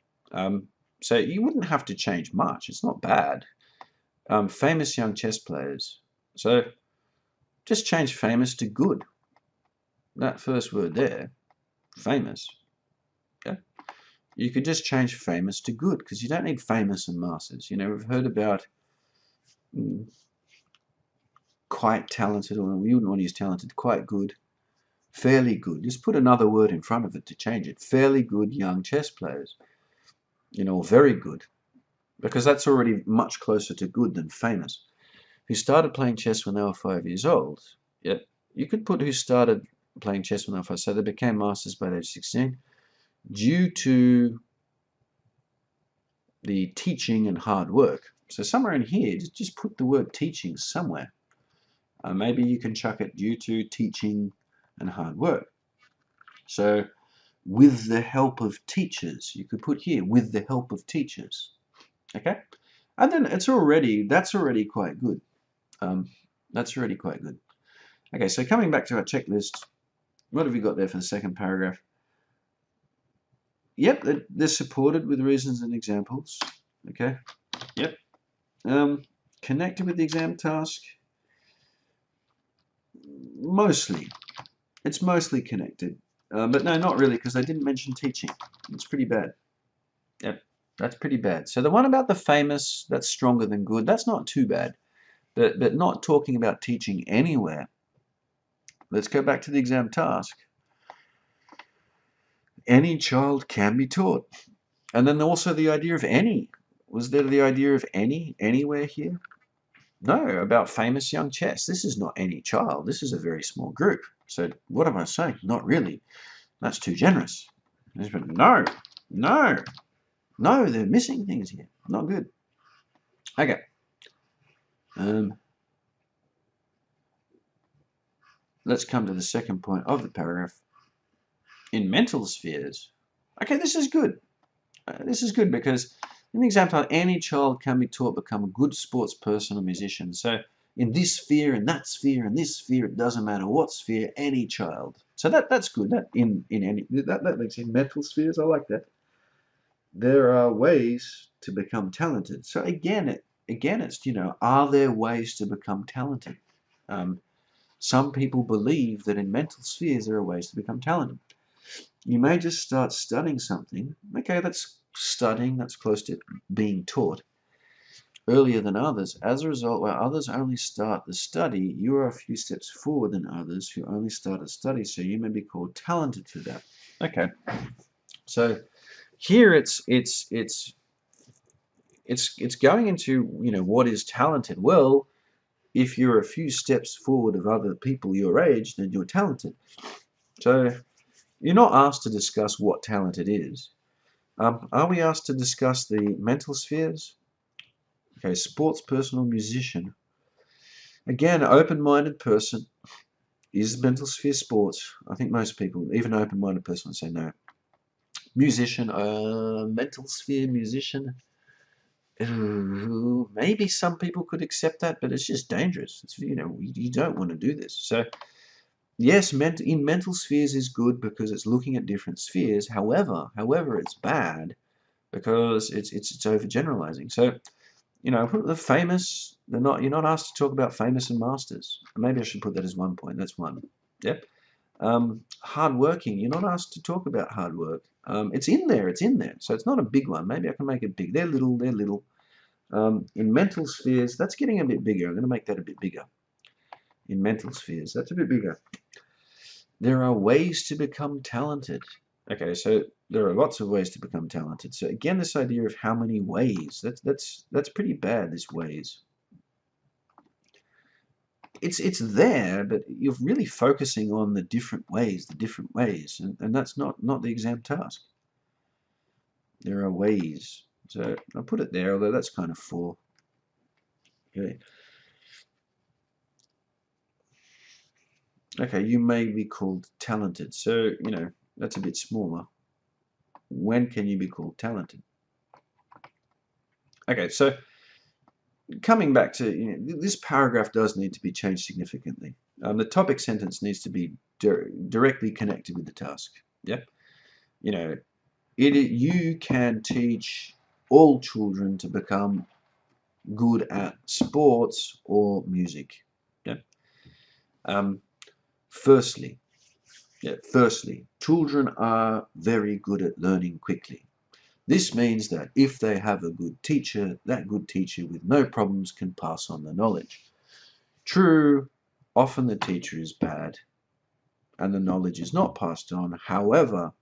So you wouldn't have to change much. It's not bad. Famous young chess players. So just change famous to good. That first word there, famous. Okay? You could just change famous to good because you don't need famous and masters. We've heard about quite talented, or we wouldn't want to use talented, quite good, fairly good. Just put another word in front of it to change it. Fairly good young chess players. Very good. Because that's already much closer to good than famous. Who started playing chess when they were 5 years old. Yeah, you could put who started playing chess when they were 5, so they became masters by age 16 due to the teaching and hard work. So somewhere in here, just put the word teaching somewhere. Maybe you can chuck it due to teaching and hard work. So with the help of teachers, you could put here with the help of teachers. Okay, and then that's already quite good. That's already quite good. Okay, so coming back to our checklist, what have we got there for the second paragraph? Yep, they're supported with reasons and examples. Okay, yep. Connected with the exam task. Mostly. It's mostly connected. But no, not really, because they didn't mention teaching. It's pretty bad. Yep, that's pretty bad. So the one about the famous, that's stronger than good, that's not too bad. But not talking about teaching anywhere. Let's go back to the exam task. Any child can be taught. And then also the idea of any. Was there the idea of anywhere here? No, about famous young chess. This is not any child. This is a very small group. So what am I saying? Not really. That's too generous. No, they're missing things here. Not good. Okay. Let's come to the second point of the paragraph. In mental spheres. Okay, this is good. This is good because in the example, any child can be taught to become a good sports person or musician. So in this sphere, and that sphere, and this sphere, it doesn't matter what sphere, any child. So that's good. That makes in mental spheres. I like that. There are ways to become talented. So again, it's are there ways to become talented? Some people believe that in mental spheres there are ways to become talented. You may just start studying something. Okay, that's studying. That's close to being taught earlier than others. As a result, where others only start the study, you are a few steps forward than others who only start a study, so you may be called talented for that. Okay, so here it's going into what is talented. Well, if you're a few steps forward of other people your age, then you're talented. So you're not asked to discuss what talented is. Are we asked to discuss the mental spheres? Okay, sports person or musician. Again, open-minded person. Is mental sphere sports? I think most people, even an open-minded person, would say no. Musician, mental sphere musician. Maybe some people could accept that, but it's just dangerous. It's, you don't want to do this. So yes, in mental spheres is good because it's looking at different spheres. However, it's bad because it's overgeneralizing. So, you know, the famous, you're not asked to talk about famous and masters. Maybe I should put that as 1 point. That's one. Yep. Hardworking, you're not asked to talk about hard work. It's in there, so it's not a big one. Maybe I can make it big. They're little. In mental spheres, that's getting a bit bigger. I'm going to make that a bit bigger. In mental spheres, that's a bit bigger. There are ways to become talented. Okay, so there are lots of ways to become talented. So again, this idea of how many ways, that's pretty bad, this ways. It's there, but you're really focusing on the different ways, and that's not the exam task. There are ways. So I'll put it there, although that's kind of 4. Okay. Okay, you may be called talented. So, you know, that's a bit smaller. When can you be called talented? Okay, so coming back to, you know, this paragraph does need to be changed significantly. The topic sentence needs to be directly connected with the task. Yeah, you know, you can teach all children to become good at sports or music. Yeah. Firstly, children are very good at learning quickly. This means that if they have a good teacher, that good teacher with no problems can pass on the knowledge. True, often the teacher is bad and the knowledge is not passed on. However,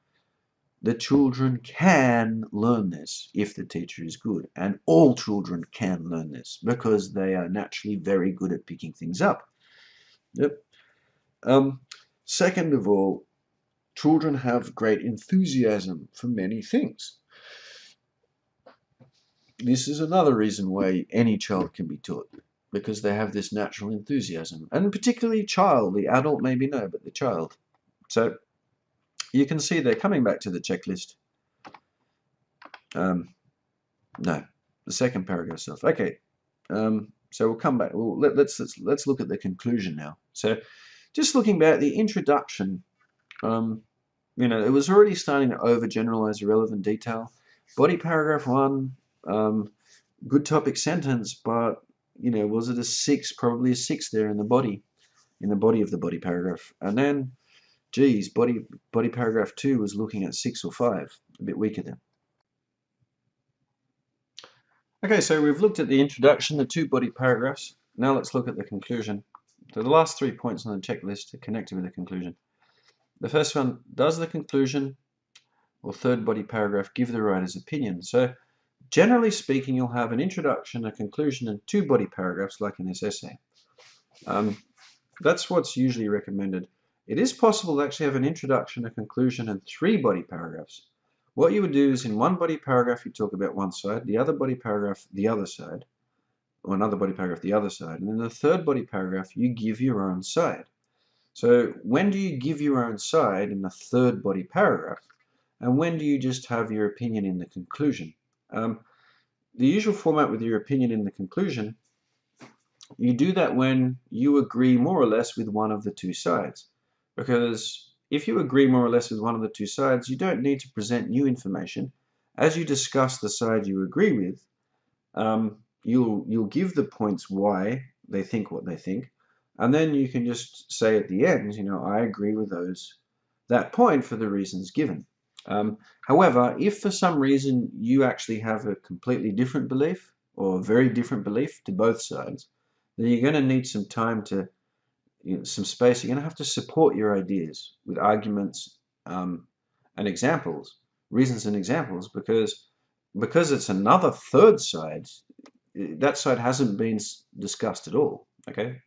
the children can learn this if the teacher is good, and all children can learn this because they are naturally very good at picking things up. Yep. Second of all, children have great enthusiasm for many things. This is another reason why any child can be taught, because they have this natural enthusiasm, and particularly child. The adult maybe no, but the child. So you can see they're coming back to the checklist. No, the second paragraph stuff. Okay, so we'll come back. Let's look at the conclusion now. So just looking back at the introduction, you know, it was already starting to overgeneralize irrelevant detail. Body paragraph 1, good topic sentence, but, you know, was it a 6? Probably a 6 there in the body of the body paragraph. And then, geez, body paragraph 2 was looking at 6 or 5, a bit weaker there. Okay, so we've looked at the introduction, the 2 body paragraphs. Now let's look at the conclusion. So the last 3 points on the checklist are connected with the conclusion. The first one, does the conclusion or third body paragraph give the writer's opinion? So generally speaking, you'll have an introduction, a conclusion, and 2 body paragraphs like in this essay. That's what's usually recommended. It is possible to actually have an introduction, a conclusion, and 3 body paragraphs. What you would do is in 1 body paragraph, you talk about one side, the other body paragraph, the other side, or another body paragraph, the other side, and then the third body paragraph, you give your own side. So when do you give your own side in the third body paragraph? And when do you just have your opinion in the conclusion? The usual format with your opinion in the conclusion, you do that when you agree more or less with one of the 2 sides. Because if you agree more or less with one of the 2 sides, you don't need to present new information. As you discuss the side you agree with, you'll give the points why they think what they think. And then you can just say at the end, you know, I agree with that point for the reasons given. However, if for some reason you actually have a completely different belief or a very different belief to both sides, then you're going to need some time to, you know, some space. You're going to have to support your ideas with arguments and examples, reasons and examples, because it's another third side. That side hasn't been discussed at all. Okay.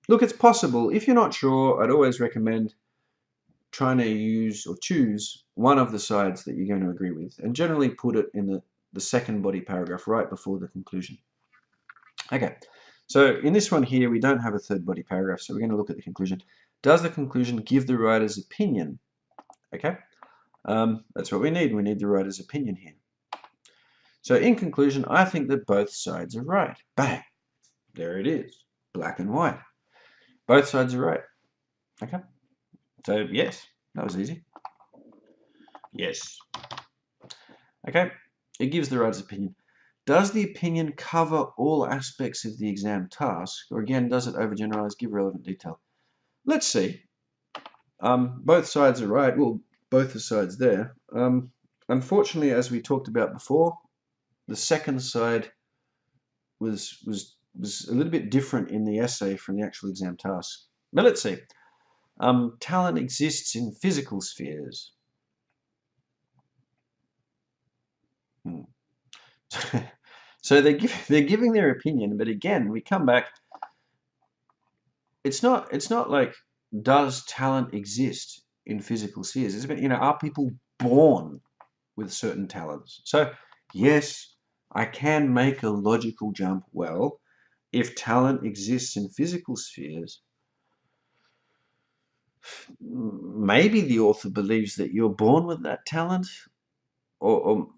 Look, it's possible. If you're not sure, I'd always recommend trying to use or choose one of the sides that you're going to agree with, and generally put it in the second body paragraph right before the conclusion. Okay, so in this one here, we don't have a third body paragraph, so we're going to look at the conclusion. Does the conclusion give the writer's opinion? Okay, that's what we need. We need the writer's opinion here. So in conclusion, I think that both sides are right. Bang! There it is, black and white. Both sides are right. Okay. So yes, that was easy. Yes. Okay, it gives the writer's opinion. Does the opinion cover all aspects of the exam task, or again, does it overgeneralize, give relevant detail? Let's see. Both sides are right. Well, both the sides there. Unfortunately, as we talked about before, the second side was a little bit different in the essay from the actual exam task. But let's see. Talent exists in physical spheres. So they're giving their opinion, but again, we come back. It's not like, does talent exist in physical spheres? It's about, are people born with certain talents? So yes, I can make a logical jump. Well, if talent exists in physical spheres, maybe the author believes that you're born with that talent, or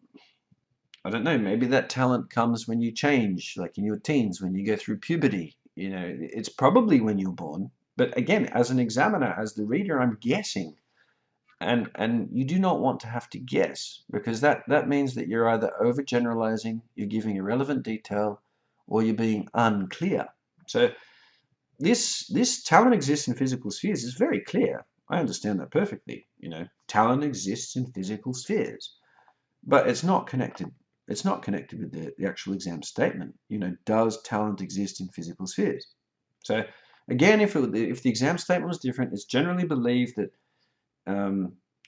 I don't know, maybe that talent comes when you change, like in your teens, when you go through puberty. It's probably when you're born. But again, as an examiner, as the reader, I'm guessing. And you do not want to have to guess, because that means that you're either overgeneralizing, you're giving irrelevant detail, or you're being unclear. So this talent exists in physical spheres is very clear. I understand that perfectly. Talent exists in physical spheres, but it's not connected. It's not connected with the actual exam statement. Does talent exist in physical spheres? So again, if the exam statement was different, it's generally believed that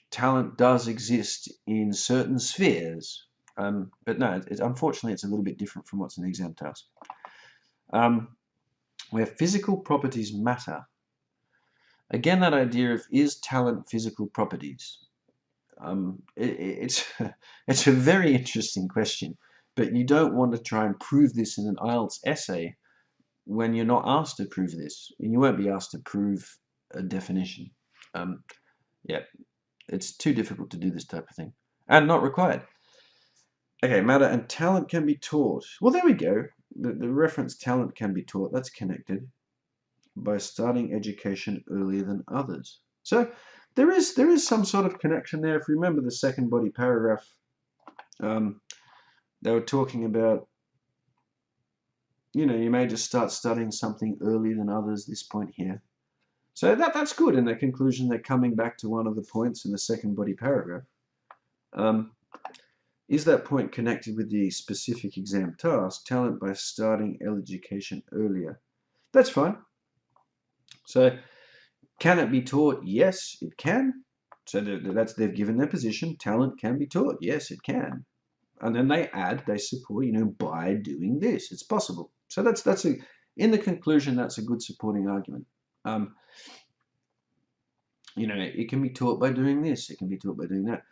talent does exist in certain spheres. But no, unfortunately, it's a little bit different from what's in the exam task. Where physical properties matter. Again, that idea of, is talent physical properties? It's a very interesting question, but you don't want to try and prove this in an IELTS essay when you're not asked to prove this, and you won't be asked to prove a definition. Yeah, it's too difficult to do this type of thing, and not required. Okay, matter and talent can be taught. Well, there we go. The reference talent can be taught, that's connected by starting education earlier than others. So there is some sort of connection there. If you remember the second body paragraph, they were talking about, you may just start studying something earlier than others, this point here. So that's good. In the conclusion, they're coming back to one of the points in the second body paragraph. Is that point connected with the specific exam task, talent by starting education earlier? That's fine. So can it be taught? Yes, it can. So they've given their position. Talent can be taught. Yes, it can. And then they support, by doing this, it's possible. So that's in the conclusion, that's a good supporting argument. It can be taught by doing this. It can be taught by doing that.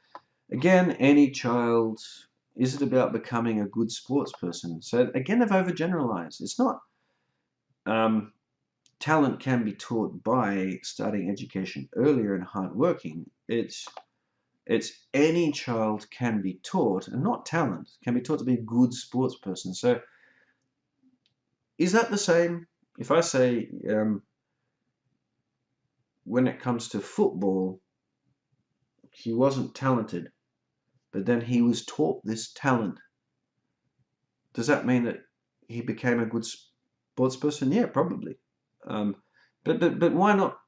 Again, any child. Is it about becoming a good sports person? So again, they've overgeneralized. It's not. Talent can be taught by starting education earlier and hardworking. It's any child can be taught, and not talent, can be taught to be a good sports person. So is that the same? If I say, when it comes to football, he wasn't talented, but then he was taught this talent, does that mean that he became a good sports person? Yeah, probably. But why not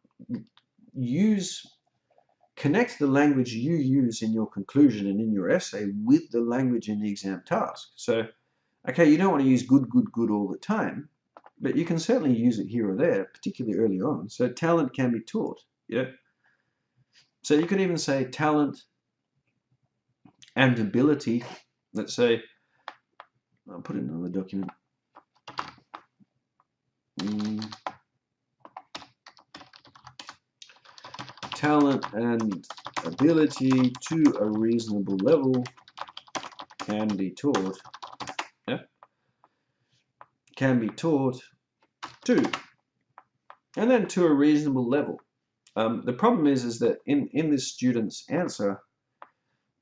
connect the language you use in your conclusion and in your essay with the language in the exam task? So, okay, you don't want to use good all the time, but you can certainly use it here or there, particularly early on. So talent can be taught. Yeah. So you could even say talent and ability. Let's say, I'll put it in another document. Talent and ability to a reasonable level can be taught. Yeah? Can be taught to. And then to a reasonable level. The problem is that in this student's answer,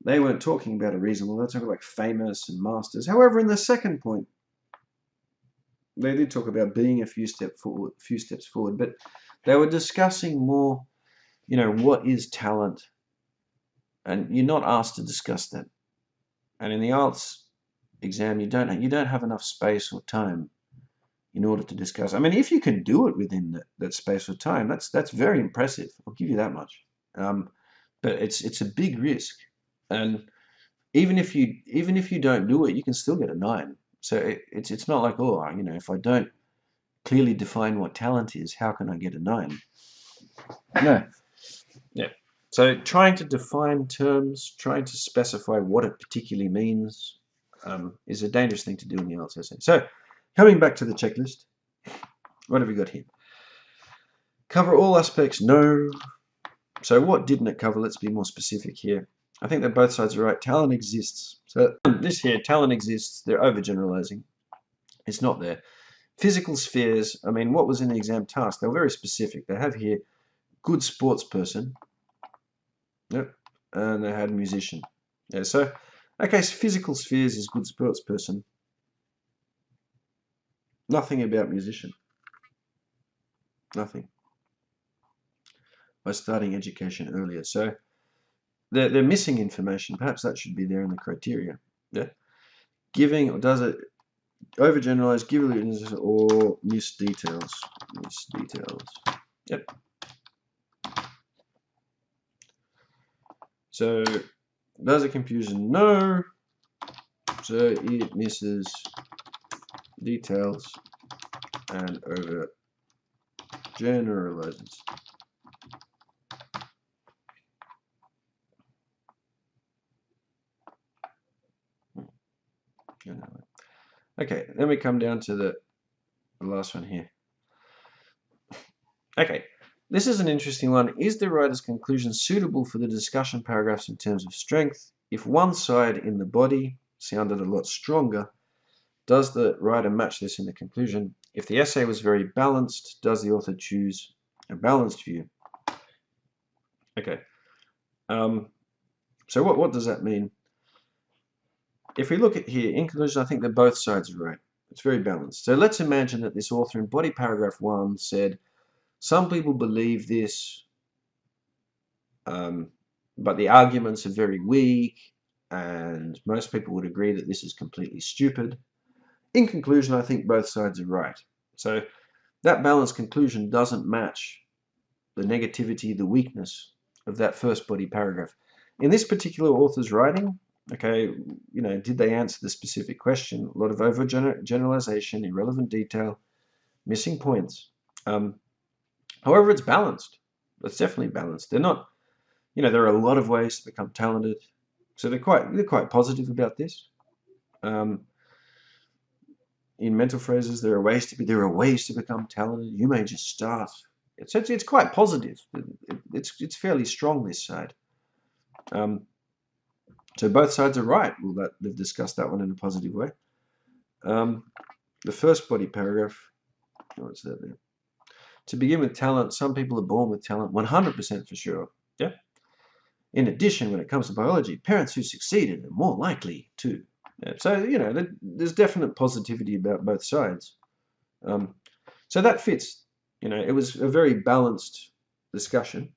they weren't talking about a reasonable, they're talking like famous and masters. However, in the second point, they did talk about being a few steps forward, but they were discussing more, what is talent? And you're not asked to discuss that. And in the IELTS exam, you don't have enough space or time in order to discuss. I mean, if you can do it within that space or time, that's very impressive. I'll give you that much. But it's a big risk, and even if you don't do it, you can still get a 9. So it's not like, oh, you know, if I don't clearly define what talent is, how can I get a 9? No. Yeah. So trying to define terms, trying to specify what it particularly means, is a dangerous thing to do in the IELTS essay. So coming back to the checklist, what have we got here? Cover all aspects, no. So what didn't it cover? Let's be more specific here. I think that both sides are right. Talent exists. So this here, talent exists. They're overgeneralizing. It's not there. Physical spheres, I mean, what was in the exam task? They were very specific. They have here good sports person. Yep. And they had musician. Yeah, so, okay, so physical spheres is good sports person. Nothing about musician. Nothing. By starting education earlier. So they're missing information. Perhaps that should be there in the criteria. Yeah. Giving, or does it overgeneralize, give or miss details. Miss details. Yep. So does it confusion? No. So it misses details and over generalizes. Okay, then we come down to the last one here. Okay, this is an interesting one. Is the writer's conclusion suitable for the discussion paragraphs in terms of strength? If one side in the body sounded a lot stronger, does the writer match this in the conclusion? If the essay was very balanced, does the author choose a balanced view? Okay, so what does that mean? If we look at here, in conclusion, I think that both sides are right. It's very balanced. So let's imagine that this author in body paragraph 1 said, some people believe this, but the arguments are very weak, and most people would agree that this is completely stupid. In conclusion, I think both sides are right. So that balanced conclusion doesn't match the negativity, the weakness of that first body paragraph. In this particular author's writing, okay, you know, did they answer the specific question? A lot of overgeneralization, irrelevant detail, missing points. However, it's balanced. It's definitely balanced. They're not, you know, there are a lot of ways to become talented. So they're quite positive about this. In mental phrases, there are ways to become talented. You may just start. It's quite positive. It's fairly strong, this side. So both sides are right. Well, they've discussed that one in a positive way. The first body paragraph, what's that there? To begin with talent, some people are born with talent, 100% for sure. Yeah. In addition, when it comes to biology, parents who succeeded are more likely to. Yeah. So, you know, there's definite positivity about both sides. So that fits. You know, it was a very balanced discussion.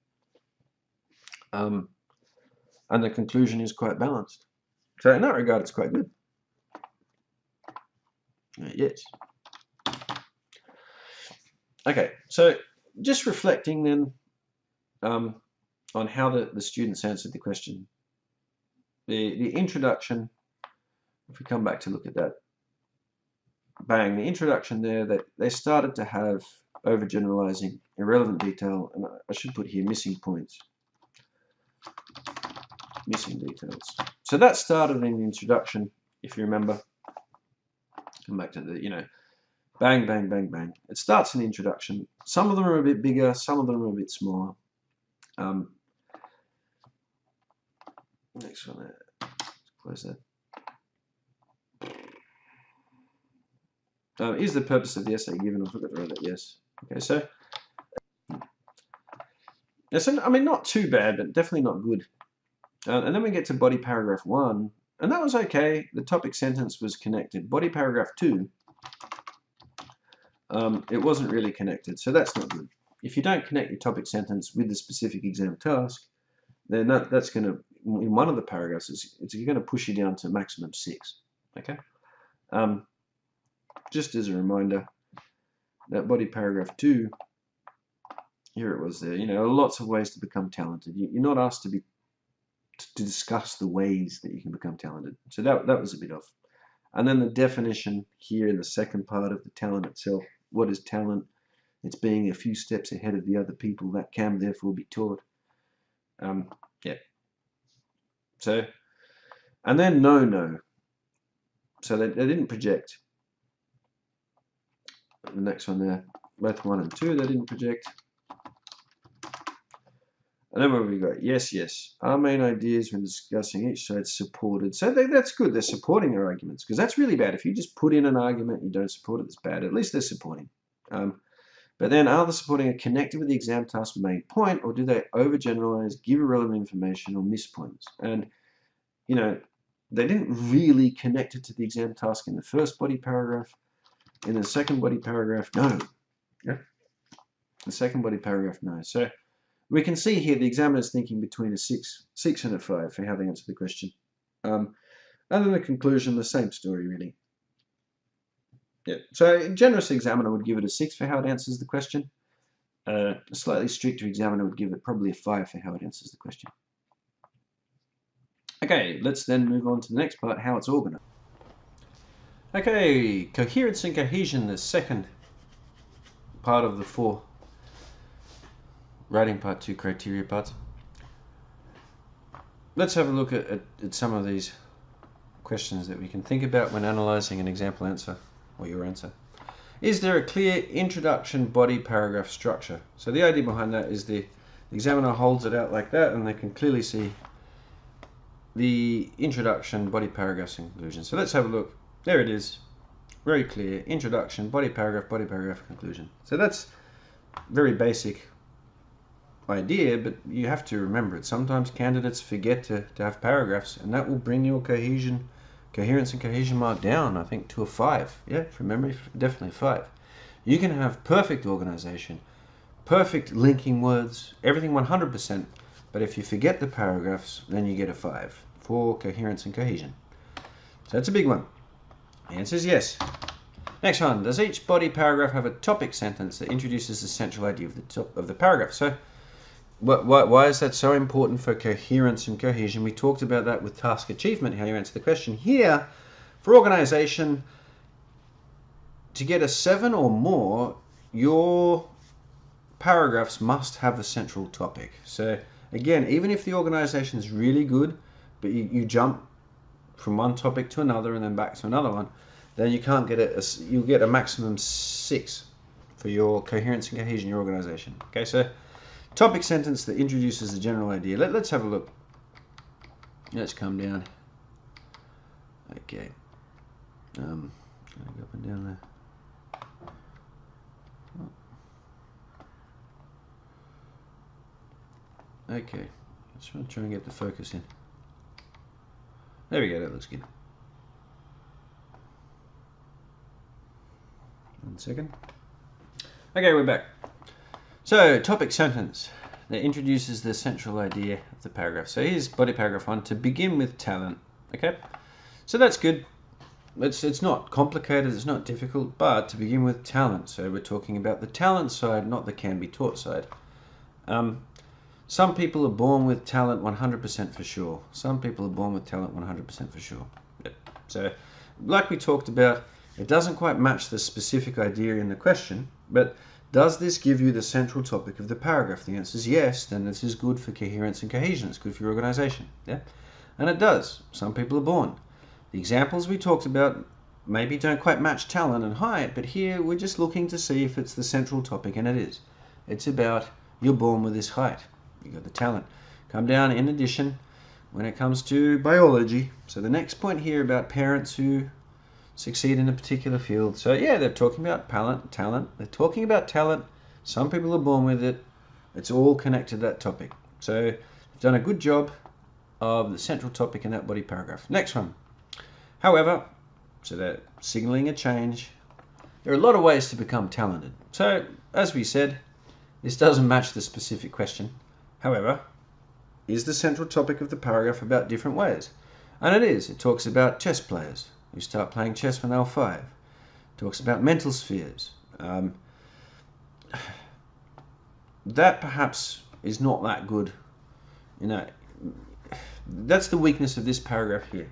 And the conclusion is quite balanced. So in that regard, it's quite good. Yes. Okay, so just reflecting then on how the students answered the question. The introduction, if we come back to look at that, bang, the introduction there, that they started to have overgeneralizing, irrelevant detail, and I should put here missing points. Missing details. So that started in the introduction, if you remember. Come back to the, you know, bang, bang, bang, bang. It starts in the introduction. Some of them are a bit bigger, some of them are a bit smaller. Next one there. Close that. Is the purpose of the essay given? I forgot to write that, yes. Okay, so, I mean, not too bad, but definitely not good. And then we get to body paragraph 1, and that was okay. The topic sentence was connected. Body paragraph 2, it wasn't really connected, so that's not good. If you don't connect your topic sentence with the specific exam task, then that's going to in one of the paragraphs, it's going to push you down to maximum 6. Okay. Just as a reminder, that body paragraph 2, here it was there. You know, lots of ways to become talented. You're not asked to discuss the ways that you can become talented. So that was a bit off. And then the definition here in the second part of the talent itself. What is talent? It's being a few steps ahead of the other people that can therefore be taught. Yeah. So, and then no. So they didn't project. The next one there, both 1 and 2, they didn't project. And then what have we got? Yes. Our main ideas when discussing each side supported. So that's good. They're supporting our arguments, because that's really bad. If you just put in an argument and you don't support it, that's bad. At least they're supporting. But then, are the supporting are connected with the exam task main point, or do they overgeneralize, give irrelevant information, or miss points? And, you know, they didn't really connect it to the exam task in the first body paragraph. In the second body paragraph, no. Yeah. The second body paragraph, no. So we can see here the examiner is thinking between a 6 and a 5 for how they answer the question. And then the conclusion, the same story, really. Yeah. So a generous examiner would give it a 6 for how it answers the question. A slightly stricter examiner would give it probably a 5 for how it answers the question. Okay, let's then move on to the next part, how it's organized. Okay, coherence and cohesion, the second part of the 4 writing part 2 criteria parts. Let's have a look at some of these questions that we can think about when analyzing an example answer or your answer. Is there a clear introduction body paragraph structure? So the idea behind that is the examiner holds it out like that, and they can clearly see the introduction, body paragraphs, and conclusion. So let's have a look. There it is, very clear. Introduction, body paragraph, conclusion. So that's very basic idea, but you have to remember it. Sometimes candidates forget to have paragraphs, and that will bring your coherence and cohesion mark down, I think, to a 5. Yeah, from memory, definitely 5. You can have perfect organization, perfect linking words, everything 100%, but if you forget the paragraphs, then you get a 5 for coherence and cohesion. So that's a big one. The answer is yes. Next one, does each body paragraph have a topic sentence that introduces the central idea of the top of the paragraph? So why is that so important for coherence and cohesion? We talked about that with task achievement, how you answer the question. Here, for organization, to get a 7 or more, your paragraphs must have a central topic. So again, even if the organization is really good, but you jump from one topic to another and then back to another one, then you can't get you'll get a maximum 6 for your coherence and cohesion, your organization. Okay, so topic sentence that introduces the general idea. Let's have a look. Let's come down. Okay. Gonna go up and down there. Okay, let's try and get the focus in. There we go, that looks good. 1 second. Okay, we're back. So, topic sentence that introduces the central idea of the paragraph. So here's body paragraph 1, to begin with talent. Okay, so that's good. It's not complicated, it's not difficult, but to begin with talent. So we're talking about the talent side, not the can be taught side. Some people are born with talent 100% for sure. Some people are born with talent 100% for sure. Yep. So, like we talked about, it doesn't quite match the specific idea in the question, but does this give you the central topic of the paragraph? The answer is yes, then this is good for coherence and cohesion. It's good for your organization. Yeah? And it does. Some people are born. The examples we talked about maybe don't quite match talent and height, but here we're just looking to see if it's the central topic, and it is. It's about you're born with this height. You got the talent. Come down, in addition, when it comes to biology. So the next point here about parents who succeed in a particular field. So yeah, they're talking about talent. They're talking about talent. Some people are born with it. It's all connected to that topic. So they've done a good job of the central topic in that body paragraph. Next one. However, so they're signaling a change. There are a lot of ways to become talented. So as we said, this doesn't match the specific question. However, is the central topic of the paragraph about different ways? And it is. It talks about chess players who start playing chess when they were 5. It talks about mental spheres. That perhaps is not that good. You know, that's the weakness of this paragraph here.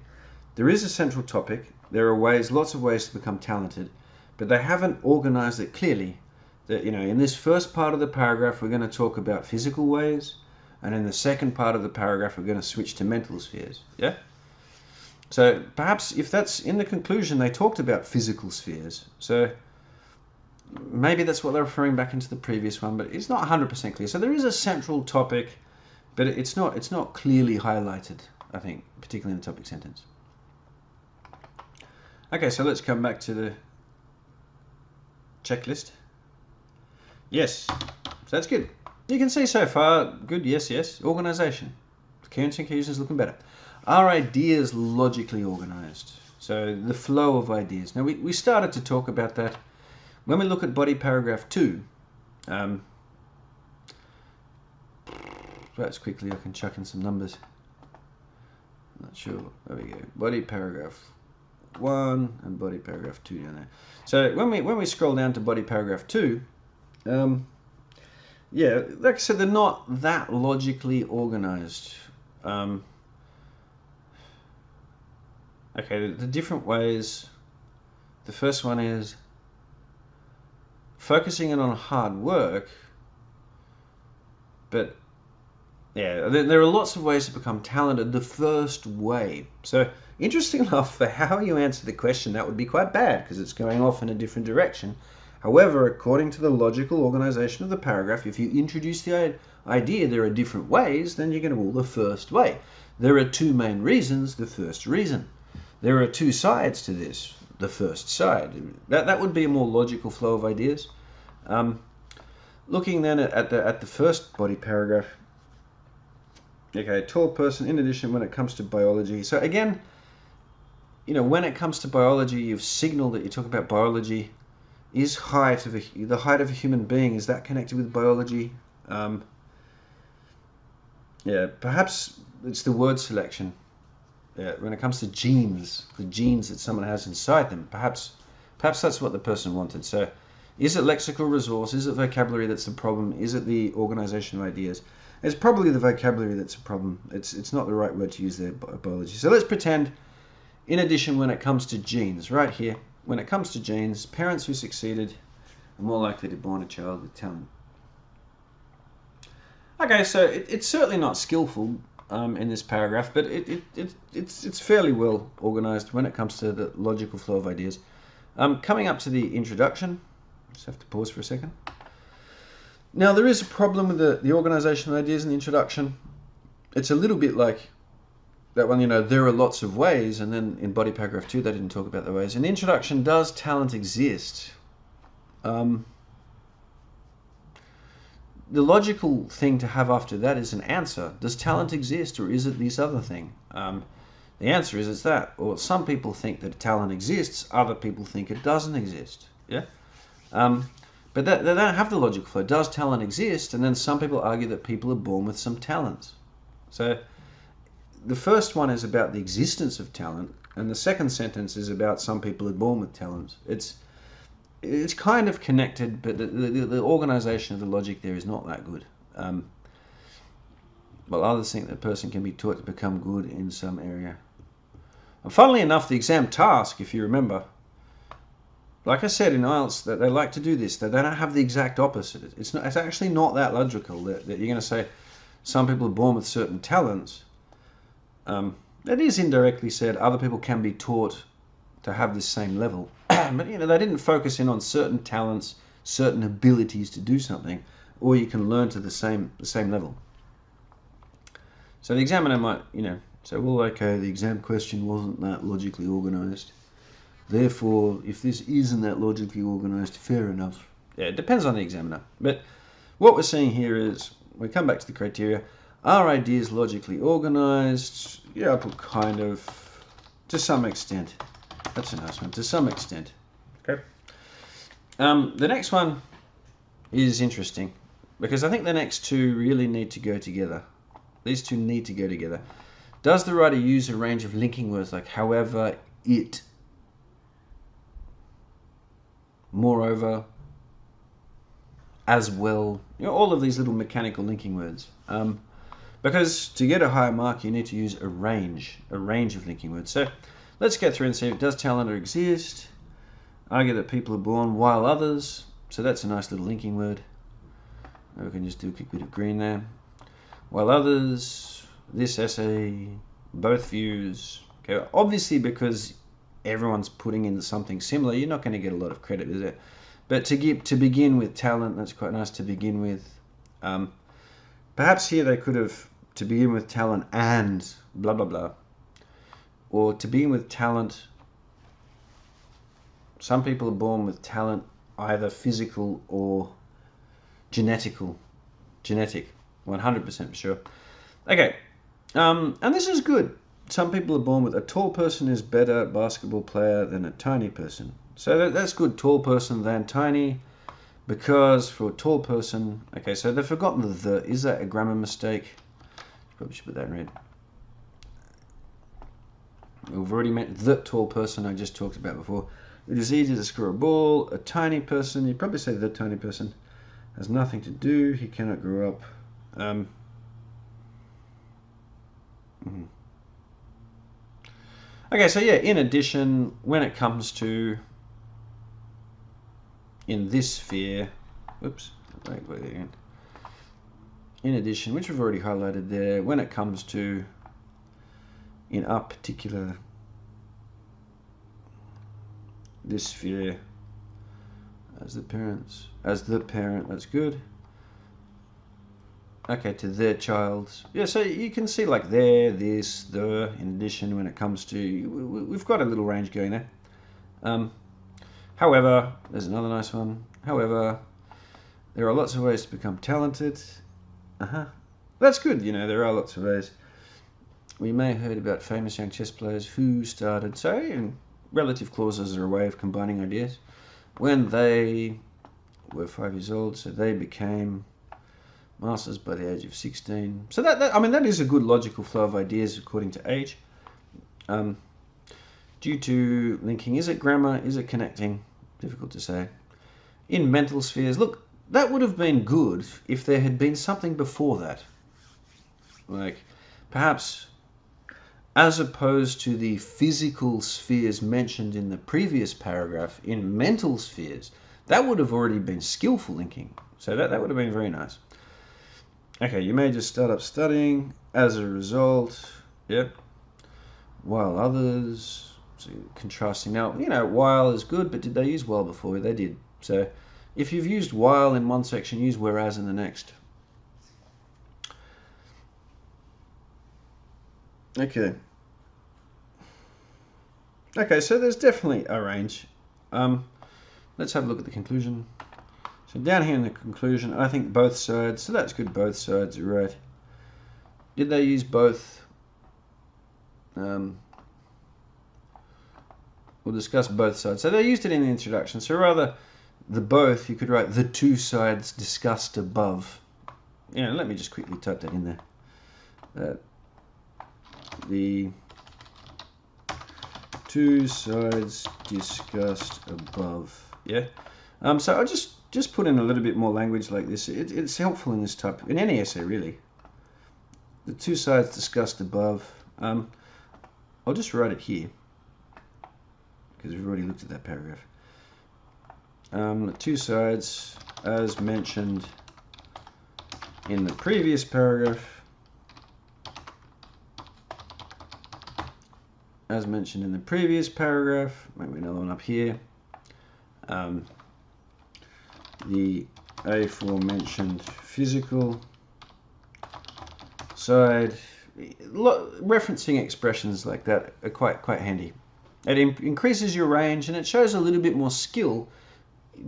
There is a central topic. There are ways, lots of ways to become talented, but they haven't organized it clearly. That, you know, in this first part of the paragraph, we're going to talk about physical ways, and in the second part of the paragraph, we're going to switch to mental spheres. Yeah. So perhaps if that's in the conclusion, they talked about physical spheres. So maybe that's what they're referring back into the previous one, but it's not 100% clear. So there is a central topic, but it's not clearly highlighted, I think, particularly in the topic sentence. Okay, so let's come back to the checklist. Yes, so that's good. You can see so far, good, yes, yes. Organization. Coherence and cohesion is looking better. Are ideas logically organized? So the flow of ideas. Now we started to talk about that when we look at body paragraph 2. Perhaps quickly I can chuck in some numbers. Not sure. There we go. Body paragraph 1 and body paragraph 2 down there. So when we scroll down to body paragraph 2, yeah, like I said, they're not that logically organized. Okay, the different ways. The first one is focusing in on hard work, but yeah, there are lots of ways to become talented. The first way. So interesting enough, for how you answer the question, that would be quite bad because it's going off in a different direction. However, according to the logical organization of the paragraph, if you introduce the idea there are different ways, then you're going to rule the first way. There are 2 main reasons, the first reason. There are 2 sides to this, the first side. That would be a more logical flow of ideas. Looking then at the first body paragraph. Okay, tall person, in addition, when it comes to biology. So again, you know, when it comes to biology, you've signaled that you talk about biology. Is the height of a human being, is that connected with biology? Yeah, perhaps it's the word selection. Yeah, when it comes to genes, the genes that someone has inside them, perhaps that's what the person wanted. So is it lexical resource? Is it vocabulary that's the problem? Is it the organization of ideas? It's probably the vocabulary that's a problem. It's not the right word to use there, biology. So let's pretend, in addition, when it comes to genes, right here, when it comes to genes, parents who succeeded are more likely to born a child with talent. Okay, so it's certainly not skillful in this paragraph, but it's fairly well organized when it comes to the logical flow of ideas. Coming up to the introduction, just have to pause for a second. Now there is a problem with the organization of ideas in the introduction. It's a little bit like that one, you know, there are lots of ways, and then in body paragraph 2 they didn't talk about the ways. In the introduction, does talent exist? The logical thing to have after that is an answer. Does talent exist, or is it this other thing? The answer is it's that. Or some people think that talent exists, other people think it doesn't exist. Yeah. But they don't have the logical flow. Does talent exist? And then some people argue that people are born with some talents. So the first one is about the existence of talent, and the second sentence is about some people are born with talents. It's kind of connected, but the organization of the logic there is not that good. Well, others think that a person can be taught to become good in some area. And funnily enough, the exam task, if you remember, like I said in IELTS, that they like to do this. They don't have the exact opposite. It's actually not that logical that you're going to say some people are born with certain talents. It is indirectly said other people can be taught to have this same level. But you know, they didn't focus in on certain talents, certain abilities to do something, or you can learn to the same level. So the examiner might, you know, say, well, okay, the exam question wasn't that logically organized. Therefore, if this isn't that logically organized, fair enough. Yeah, it depends on the examiner. But what we're seeing here is, we come back to the criteria. Are ideas logically organized? Yeah, I put kind of, to some extent. That's a nice one, to some extent. Okay. The next one is interesting, because I think the next 2 really need to go together. These two need to go together. Does the writer use a range of linking words like however, it, moreover, as well? You know, all of these little mechanical linking words. Because to get a higher mark, you need to use a range of linking words. So let's go through and see, does talent exist? Argue that people are born while others. So that's a nice little linking word. We can just do a quick bit of green there. While others, this essay, both views. Okay, obviously because everyone's putting in something similar, you're not going to get a lot of credit, is it? But to begin with talent, that's quite nice to begin with. Perhaps here they could have, to begin with talent and blah blah blah. Or to begin with talent, some people are born with talent, either physical or genetic, 100% for sure. Okay, and this is good. Some people are born with, a tall person is better basketball player than a tiny person. So that's good, tall person than tiny, because for a tall person, okay, so they've forgotten the, is that a grammar mistake? Probably should put that in red. We've already met the tall person I just talked about before. It is easy to score a ball. A tiny person, you'd probably say the tiny person, has nothing to do. He cannot grow up. Okay, so yeah, in addition, when it comes to, in this sphere, whoops, wait again. In addition, which we've already highlighted there, when it comes to, in our particular, this sphere, as the parent, that's good. Okay, to their child. Yeah, so you can see like there, this, the, in addition, when it comes to, we've got a little range going there. However, there's another nice one. However, there are lots of ways to become talented. That's good, you know, there are lots of ways. We may have heard about famous young chess players who started, so and relative clauses are a way of combining ideas. When they were 5 years old, so they became masters by the age of 16. So I mean, that is a good logical flow of ideas according to age. Due to linking, is it grammar? Is it connecting? Difficult to say. In mental spheres, look, that would have been good if there had been something before that. Like, perhaps, as opposed to the physical spheres mentioned in the previous paragraph, in mental spheres, that would have already been skillful linking. So that would have been very nice. Okay, you may just start up studying as a result, yep, while others, so contrasting. Now, you know, while is good, but did they use while before? They did. So if you've used while in one section, use whereas in the next. Okay. Okay, so there's definitely a range. Let's have a look at the conclusion. So down here in the conclusion, I think both sides, so that's good, both sides are right. Did they use both? We'll discuss both sides. So they used it in the introduction. So rather the both, you could write the two sides discussed above. You know, let me just quickly type that in there. The two sides discussed above. Yeah. So I just put in a little bit more language like this. It's helpful in this type, in any essay really. The two sides discussed above. I'll just write it here because we've already looked at that paragraph. The two sides, as mentioned in the previous paragraph, maybe another one up here. The aforementioned physical side, referencing expressions like that are quite handy. It increases your range and it shows a little bit more skill,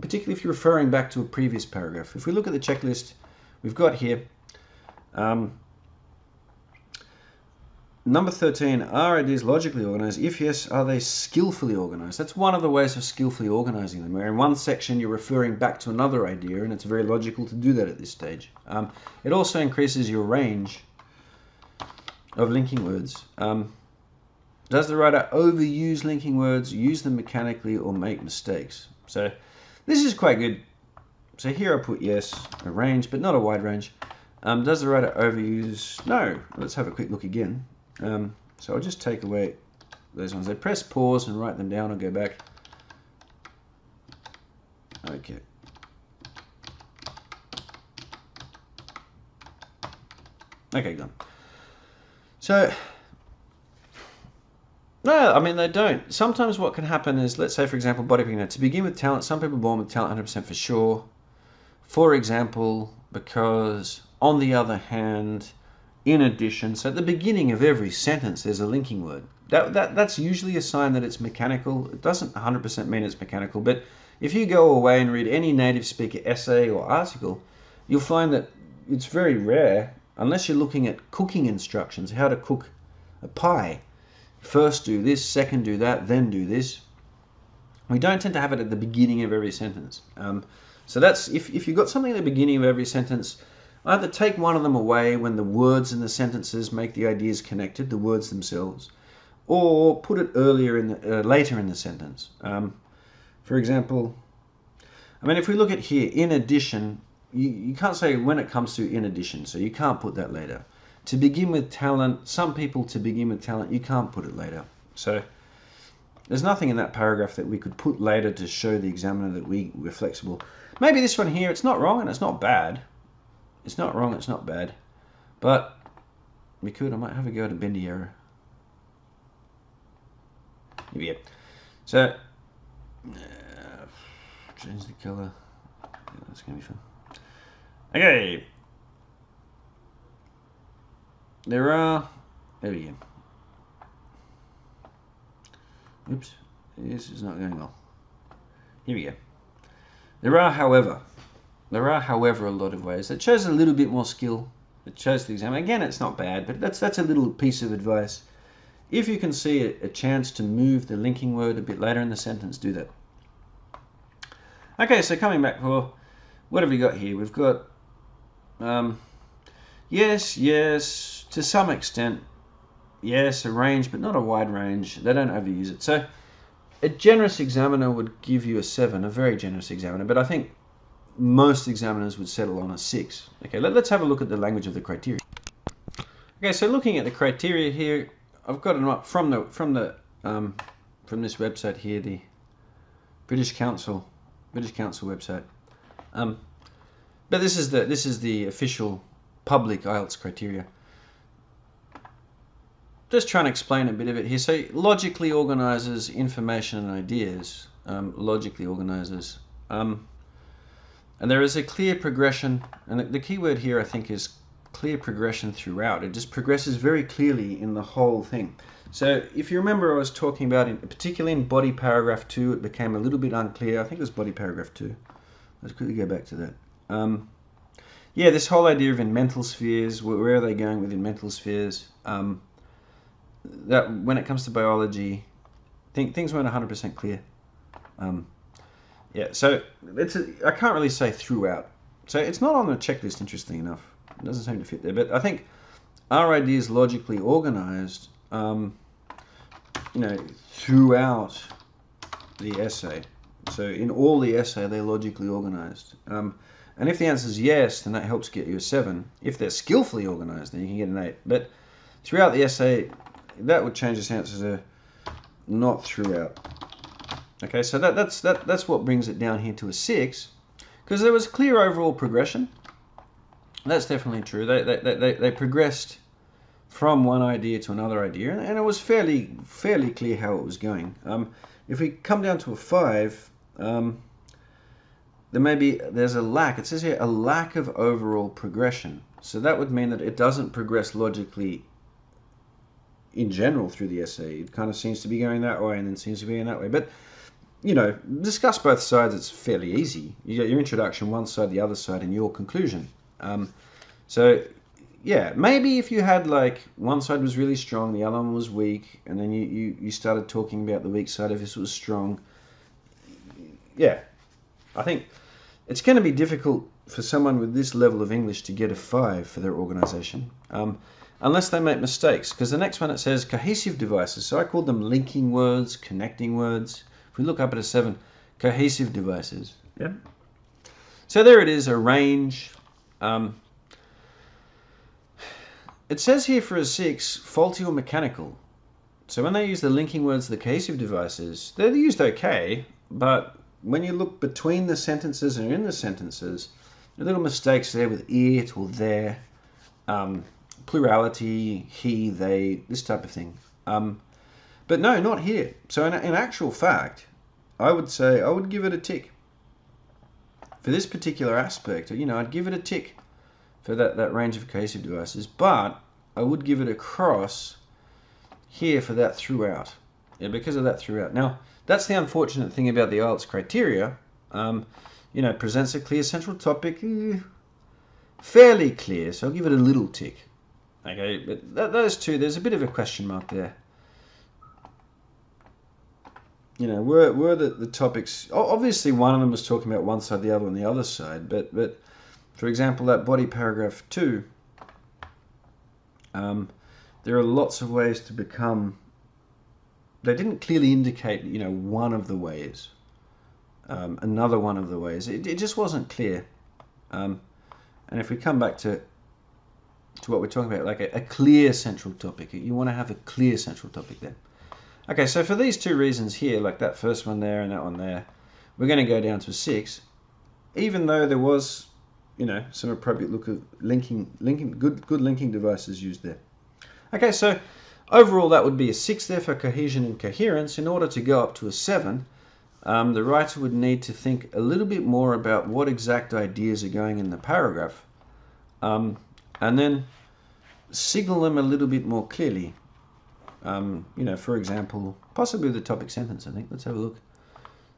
particularly if you're referring back to a previous paragraph. If we look at the checklist we've got here, number 13, are ideas logically organized? If yes, are they skillfully organized? That's one of the ways of skillfully organizing them, where in one section you're referring back to another idea, and it's very logical to do that at this stage. It also increases your range. of linking words. Does the writer overuse linking words, use them mechanically, or make mistakes? So this is quite good. So here I put yes, a range, but not a wide range. Does the writer overuse? No. Let's have a quick look again. So I'll just take away those ones. I press pause and write them down and go back. Okay. Okay, gone. So, no, I mean, they don't. Sometimes what can happen is, let's say, for example, body picking. To begin with talent, some people are born with talent 100% for sure. For example, because, on the other hand, in addition, so at the beginning of every sentence, there's a linking word. That's usually a sign that it's mechanical. It doesn't 100% mean it's mechanical, but if you go away and read any native speaker essay or article, you'll find that it's very rare, unless you're looking at cooking instructions, how to cook a pie. First do this, second do that, then do this. We don't tend to have it at the beginning of every sentence. So that's, if you've got something at the beginning of every sentence, either take one of them away when the words in the sentences make the ideas connected, the words themselves, or put it earlier later in the sentence. For example, I mean, if we look at here, in addition, you can't say when it comes to in addition, so you can't put that later. To begin with talent, some people to begin with talent, you can't put it later. So there's nothing in that paragraph that we could put later to show the examiner that we're flexible. Maybe this one here, it's not wrong and it's not bad. It's not wrong, it's not bad. But we could, I might have a go at a bendy error. Here we go. So, change the color. Yeah, that's going to be fun. Okay. There we go. Oops, this is not going well. Here we go. There are, however, a lot of ways. It shows a little bit more skill. It shows the examiner. Again, it's not bad, but that's a little piece of advice. If you can see a chance to move the linking word a bit later in the sentence, do that. Okay, so coming back, well, what have we got here? We've got yes, yes, to some extent, yes, a range, but not a wide range. They don't overuse it. So a generous examiner would give you a 7, a very generous examiner, but I think most examiners would settle on a 6. Okay, let's have a look at the language of the criteria. Okay, so looking at the criteria here, I've got them up from this website here, the British Council website. But this is the official public IELTS criteria. Just trying to explain a bit of it here. So logically organizes information and ideas. Logically organizes. And there is a clear progression, and the key word here I think is clear progression throughout. It just progresses very clearly in the whole thing. So if you remember, I was talking about, particularly in body paragraph 2, it became a little bit unclear. I think it was body paragraph 2. Let's quickly go back to that. Yeah, this whole idea of in mental spheres, where are they going within mental spheres? That when it comes to biology, things weren't 100% clear. Yeah, so I can't really say throughout. So it's not on the checklist, interesting enough. It doesn't seem to fit there. But I think our idea is logically organized, throughout the essay. So in all the essay, they're logically organized. And if the answer is yes, then that helps get you a 7. If they're skillfully organized, then you can get an 8. But throughout the essay, that would change this answer to not throughout. Okay, so that's what brings it down here to a 6, because there was clear overall progression. That's definitely true. They progressed from one idea to another idea, and it was fairly clear how it was going. If we come down to a 5, there's a lack. It says here a lack of overall progression. So that would mean that it doesn't progress logically in general through the essay. It kind of seems to be going that way and then seems to be going that way. But discuss both sides. It's fairly easy. You got your introduction, one side, the other side, and your conclusion. So yeah, maybe if you had like one side was really strong, the other one was weak, and then you started talking about the weak side if this was strong. Yeah, I think it's going to be difficult for someone with this level of English to get a 5 for their organization. unless they make mistakes. Because the next one, it says cohesive devices. So I called them linking words, connecting words. If we look up at a 7, cohesive devices. Yep. So there it is, a range. It says here for a 6, faulty or mechanical. So when they use the linking words, the cohesive devices, they're used okay, but when you look between the sentences and in the sentences, there are little mistakes there with it or there, plurality, he, they, this type of thing. But no, not here. So in actual fact, I would say I would give it a tick. For this particular aspect, I'd give it a tick for that range of cohesive devices, but I would give it a cross here for that throughout. Yeah, because of that throughout. Now, that's the unfortunate thing about the IELTS criteria. Presents a clear central topic, fairly clear, so I'll give it a little tick. Okay, but those two, there's a bit of a question mark there. Were the topics, obviously one of them was talking about one side, the other on the other side, but for example, that body paragraph 2, there are lots of ways to become, they didn't clearly indicate, one of the ways, another one of the ways. It just wasn't clear. And if we come back to what we're talking about, like a clear central topic, you want to have a clear central topic there. Okay, so for these two reasons here, like that first one there and that one there, we're going to go down to a 6, even though there was, some appropriate look of good linking devices used there. Okay, so overall that would be a 6 there for cohesion and coherence. In order to go up to a 7, the writer would need to think a little bit more about what exact ideas are going in the paragraph, and then signal them a little bit more clearly. For example, possibly the topic sentence, I think. Let's have a look.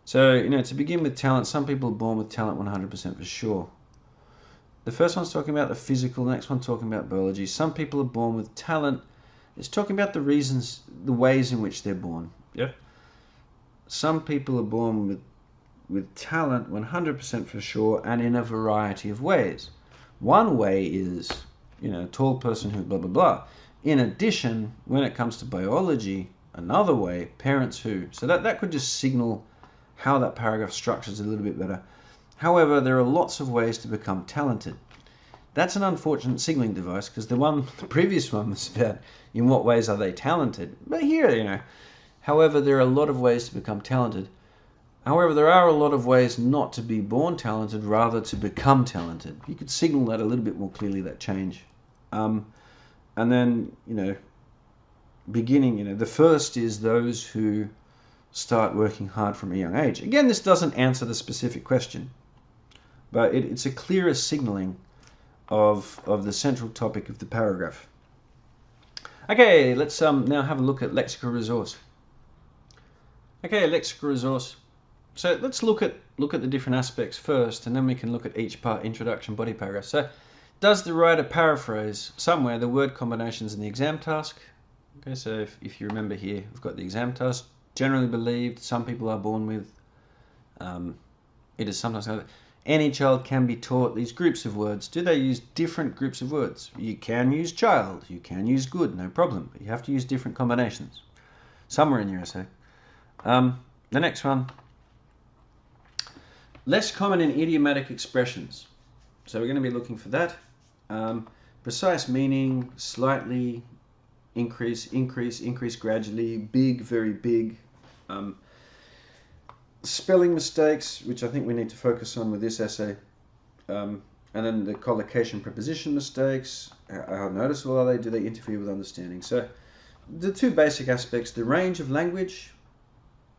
So, to begin with talent, some people are born with talent 100% for sure. The first one's talking about the physical, the next one talking about biology. Some people are born with talent. It's talking about the reasons, the ways in which they're born. Yeah. Some people are born with talent 100% for sure, and in a variety of ways. One way is, a tall person who blah, blah, blah. In addition, when it comes to biology, another way, parents who. So that could just signal how that paragraph structures a little bit better. However, there are lots of ways to become talented. That's an unfortunate signaling device, because the previous one was about in what ways are they talented. But here, however, there are a lot of ways to become talented. However, there are a lot of ways not to be born talented, rather to become talented. You could signal that a little bit more clearly, that change. And then, beginning, the first is those who start working hard from a young age. Again, this doesn't answer the specific question, but it's a clearer signaling of the central topic of the paragraph. Okay, let's now have a look at Lexical Resource. Okay, Lexical Resource. So let's look at the different aspects first, and then we can look at each part, introduction, body paragraph. So, does the writer paraphrase somewhere the word combinations in the exam task? Okay, so if you remember here, we've got the exam task. Generally believed, some people are born with. It is sometimes any child can be taught these groups of words. Do they use different groups of words? You can use child, you can use good, no problem. But you have to use different combinations. Somewhere in your essay. The next one. Less common in idiomatic expressions. So we're going to be looking for that. Precise meaning, slightly, increase gradually, big, very big. Spelling mistakes, which I think we need to focus on with this essay. And then the collocation preposition mistakes. How noticeable are they? Do they interfere with understanding? So the two basic aspects, the range of language,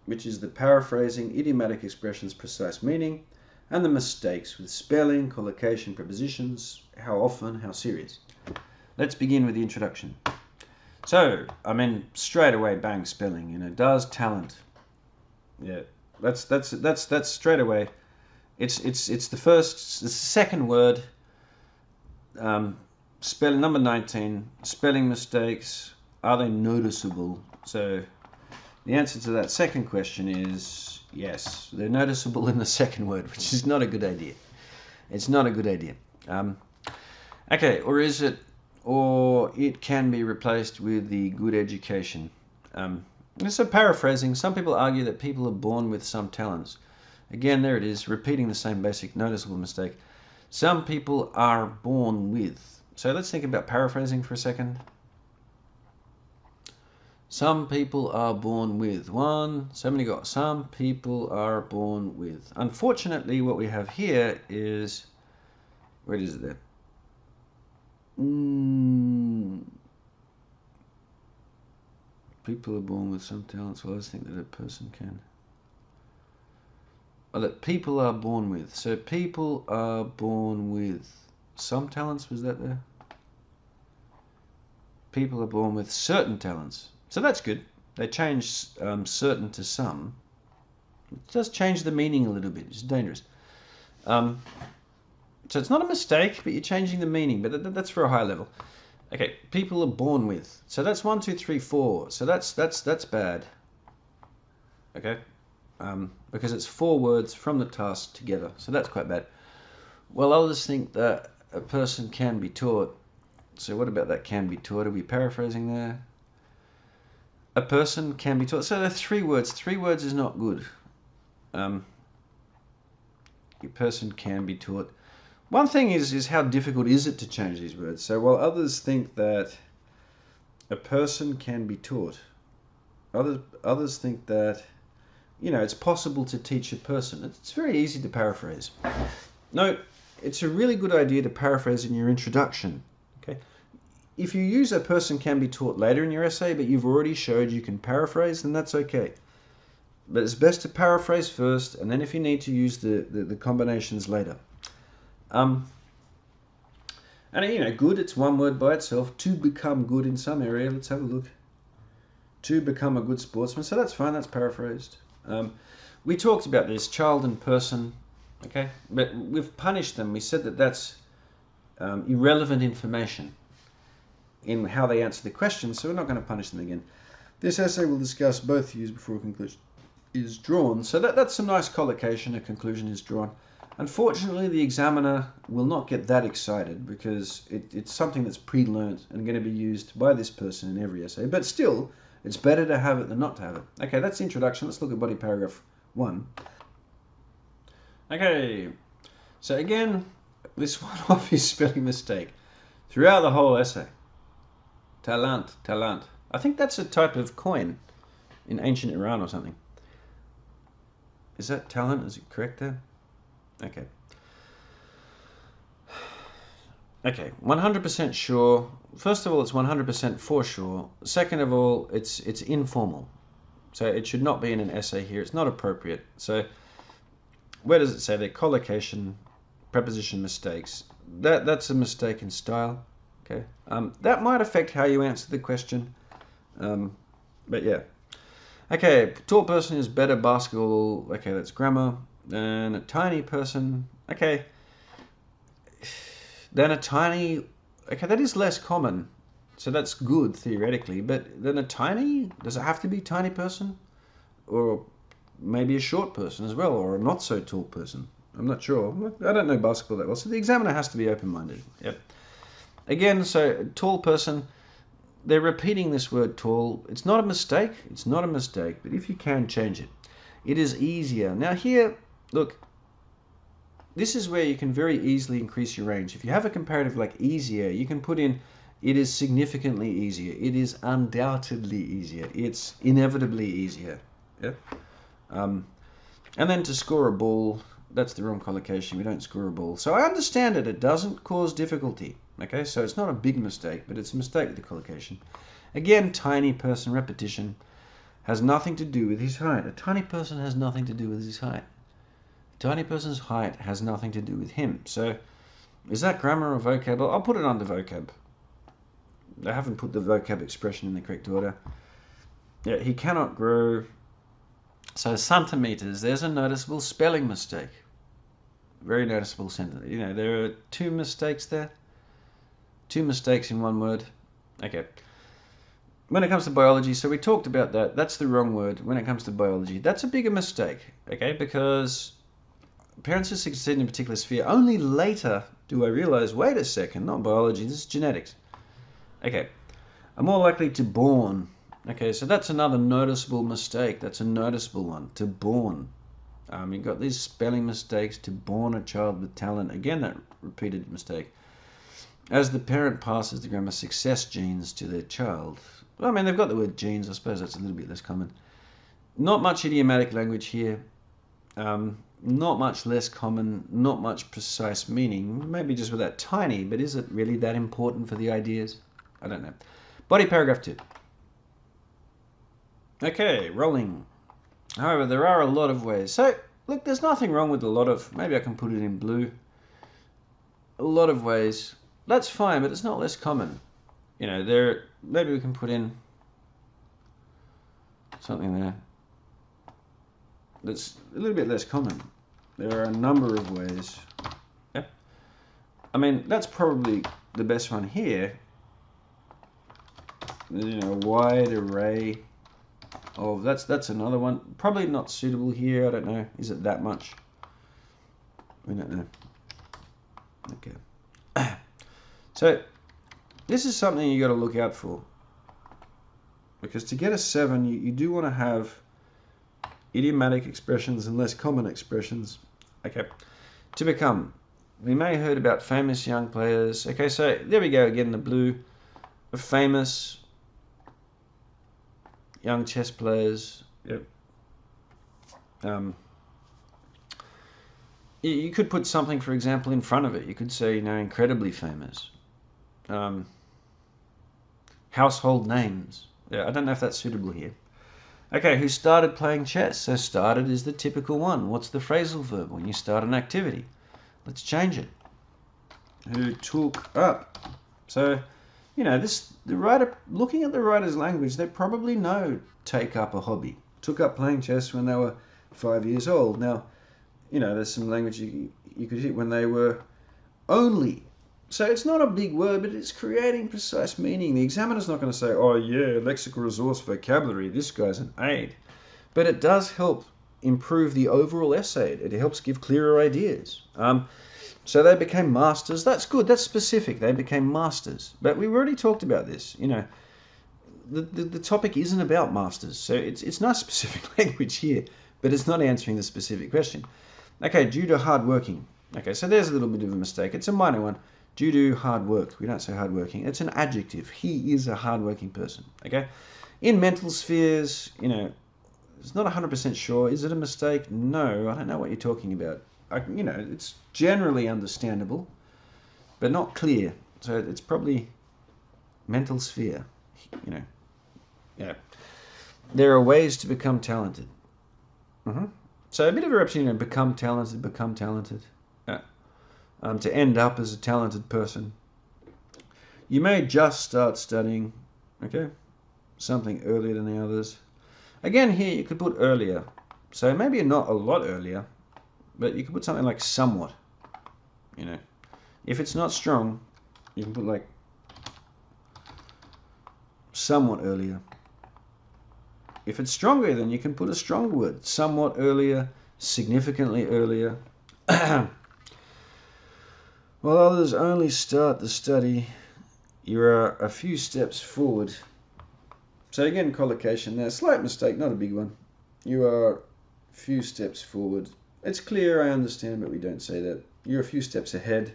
which is the paraphrasing, idiomatic expressions, precise meaning, and the mistakes with spelling, collocation, prepositions, how often, how serious. Let's begin with the introduction. So, straight away, bang, spelling. Does talent. Yeah, that's straight away. It's the second word. Spelling number 19. Spelling mistakes. Are they noticeable? So, the answer to that second question is yes. They're noticeable in the second word, which is not a good idea. It's not a good idea. Okay, or is it or it can be replaced with the good education. So paraphrasing, some people argue that people are born with some talents. Again, there it is, repeating the same basic noticeable mistake. Some people are born with. So let's think about paraphrasing for a second. Some people are born with. So many got. Some people are born with. Unfortunately, what we have here is, where is it there? People are born with some talents. Well, I just think that a person can. Oh, that people are born with. So people are born with some talents. Was that there? People are born with certain talents. So that's good. They changed certain to some. It does change the meaning a little bit. It's dangerous. So it's not a mistake, but you're changing the meaning. But that's for a high level. Okay, people are born with. So that's 1, 2, 3, 4. So that's bad. Okay, because it's 4 words from the task together. So that's quite bad. Well, others think that a person can be taught. So what about that can be taught? Are we paraphrasing there? A person can be taught. So there are 3 words. 3 words is not good. A person can be taught. One thing is how difficult is it to change these words? So while others think that a person can be taught, others think that, it's possible to teach a person. It's very easy to paraphrase. No, it's a really good idea to paraphrase in your introduction. Okay, if you use a person can be taught later in your essay, but you've already showed you can paraphrase, then that's okay. But it's best to paraphrase first, and then if you need to use the combinations later. And good, it's 1 word by itself. To become good in some area. Let's have a look. To become a good sportsman. So that's fine. That's paraphrased. We talked about this, child and person. Okay, but we've punished them. We said that that's irrelevant information in how they answer the question, so we're not going to punish them again. This essay will discuss both views before a conclusion is drawn. So that's some nice collocation. A conclusion is drawn. Unfortunately, the examiner will not get that excited because it's something that's pre-learnt and going to be used by this person in every essay. But still, it's better to have it than not to have it. Okay, that's the introduction. Let's look at body paragraph 1. Okay, so again, this one off is spelling mistake throughout the whole essay. Talent, talent. I think that's a type of coin in ancient Iran or something. Is that talent? Is it correct there? Okay. Okay, 100% sure. First of all, it's 100% for sure. Second of all, it's informal. So it should not be in an essay here. It's not appropriate. So where does it say there? Collocation, preposition mistakes. That's a mistake in style. Okay. That might affect how you answer the question. But yeah. Okay, tall person is better basketball. Okay, that's grammar. Then a tiny person. Okay. Then a tiny. Okay, that is less common. So that's good theoretically. But then a tiny. Does it have to be tiny person? Or maybe a short person as well, or a not so tall person. I'm not sure. I don't know basketball that well. So the examiner has to be open-minded. Yep. Again, so tall person. They're repeating this word tall. It's not a mistake. It's not a mistake. But if you can change it, it is easier. Now here, look, this is where you can very easily increase your range. If you have a comparative like easier, you can put in it is significantly easier. It is undoubtedly easier. It's inevitably easier. Yeah. And then to score a ball, that's the wrong collocation. We don't score a ball. So I understand it. It doesn't cause difficulty. Okay, so it's not a big mistake, but it's a mistake with the collocation. Again, tiny person, repetition, has nothing to do with his height. A tiny person has nothing to do with his height. A tiny person's height has nothing to do with him. So, is that grammar or vocab? I'll put it under vocab. I haven't put the vocab expression in the correct order. Yeah, he cannot grow. So, centimeters, there's a noticeable spelling mistake. Very noticeable sentence. You know, there are 2 mistakes there. 2 mistakes in 1 word. Okay. When it comes to biology, so we talked about that. That's the wrong word when it comes to biology. That's a bigger mistake, okay? Because parents who succeed in a particular sphere, only later do I realize, wait a second, not biology, this is genetics. Okay, are more likely to born. Okay, so that's another noticeable mistake. That's a noticeable one, to born. You've got these spelling mistakes, to born a child with talent. Again, that repeated mistake. As the parent passes the grammar success genes to their child. Well, I mean, they've got the word genes. I suppose that's a little bit less common. Not much idiomatic language here. Not much less common. Not much precise meaning. Maybe just with that tiny, but is it really that important for the ideas? I don't know. Body paragraph 2. Okay, rolling. However, there are a lot of ways. So, look, there's nothing wrong with a lot of... Maybe I can put it in blue. A lot of ways. That's fine, but it's not less common. You know, maybe we can put in something there that's a little bit less common. There are a number of ways. Yeah. I mean, that's probably the best one here. You know, wide array of... That's another one. Probably not suitable here. I don't know. Is it that much? We don't know. Okay. So, this is something you got to look out for. Because to get a 7, you do want to have idiomatic expressions and less common expressions. Okay. To become. We may have heard about famous young players. Okay, so there we go again, the blue. Famous young chess players. Yep. You could put something, for example, in front of it. You could say, you know, incredibly famous. Household names. Yeah, I don't know if that's suitable here. Okay, who started playing chess? So started is the typical one. What's the phrasal verb when you start an activity? Let's change it. Who took up? So, you know, the writer, looking at the writer's language, they probably know take up a hobby. Took up playing chess when they were 5 years old. Now, you know, there's some language you could hit when they were only. So it's not a big word, but it's creating precise meaning. The examiner's not going to say, oh yeah, lexical resource vocabulary, this guy's an 8. But it does help improve the overall essay. It helps give clearer ideas. So they became masters. That's good. That's specific. They became masters. But we've already talked about this. You know, the topic isn't about masters. So it's not specific language here, but it's not answering the specific question. Okay, due to hard working. Okay, so there's a little bit of a mistake. It's a minor one. Due to hard work. We don't say hard working. It's an adjective. He is a hard-working person. Okay? In mental spheres, you know, it's not 100% sure. Is it a mistake? No, I don't know what you're talking about. You know, it's generally understandable, but not clear. So it's probably mental sphere, you know. Yeah. There are ways to become talented. So a bit of a repetition, you know, become talented, become talented. Yeah. To end up as a talented person. You may just start studying, okay? Something earlier than the others. Again, here you could put earlier. So maybe not a lot earlier, but you could put something like somewhat, you know. If it's not strong, you can put like somewhat earlier. If it's stronger, then you can put a stronger word. Somewhat earlier, significantly earlier. While others only start the study, you are a few steps forward. So again, collocation there. Slight mistake, not a big one. You are a few steps forward. It's clear, I understand, but we don't say that. You're a few steps ahead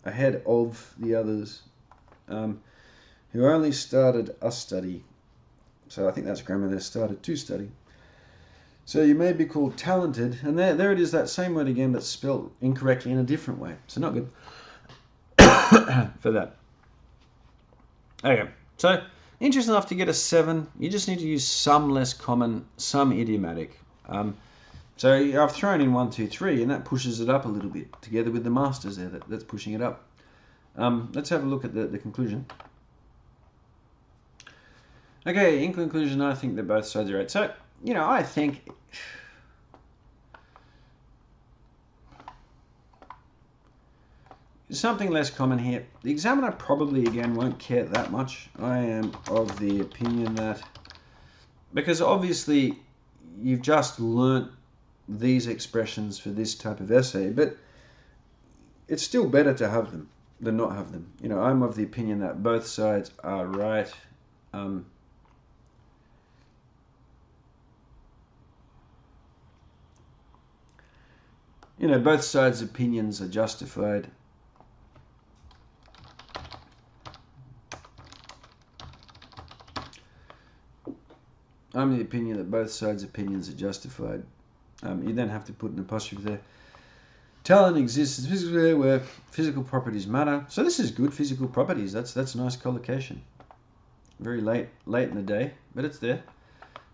of the others who only started a study. So I think that's grammar there, started to study. So you may be called talented, and there it is, that same word again, but spelled incorrectly in a different way. So not good for that. Okay, so interesting enough to get a 7. You just need to use some less common, some idiomatic. So I've thrown in 1, 2, 3, and that pushes it up a little bit, together with the masters there, that's pushing it up. Let's have a look at the conclusion. Okay, in conclusion, I think that both sides are right. So, you know, I think something less common here. The examiner probably, again, won't care that much. I am of the opinion that, because obviously you've just learnt these expressions for this type of essay, but it's still better to have them. than not have them. You know, I'm of the opinion that both sides are right. You know, both sides' opinions are justified. I'm of the opinion that both sides' opinions are justified. You then have to put an apostrophe there. Talent exists physically where physical properties matter. So this is good, physical properties. That's a nice collocation. Very late in the day, but it's there.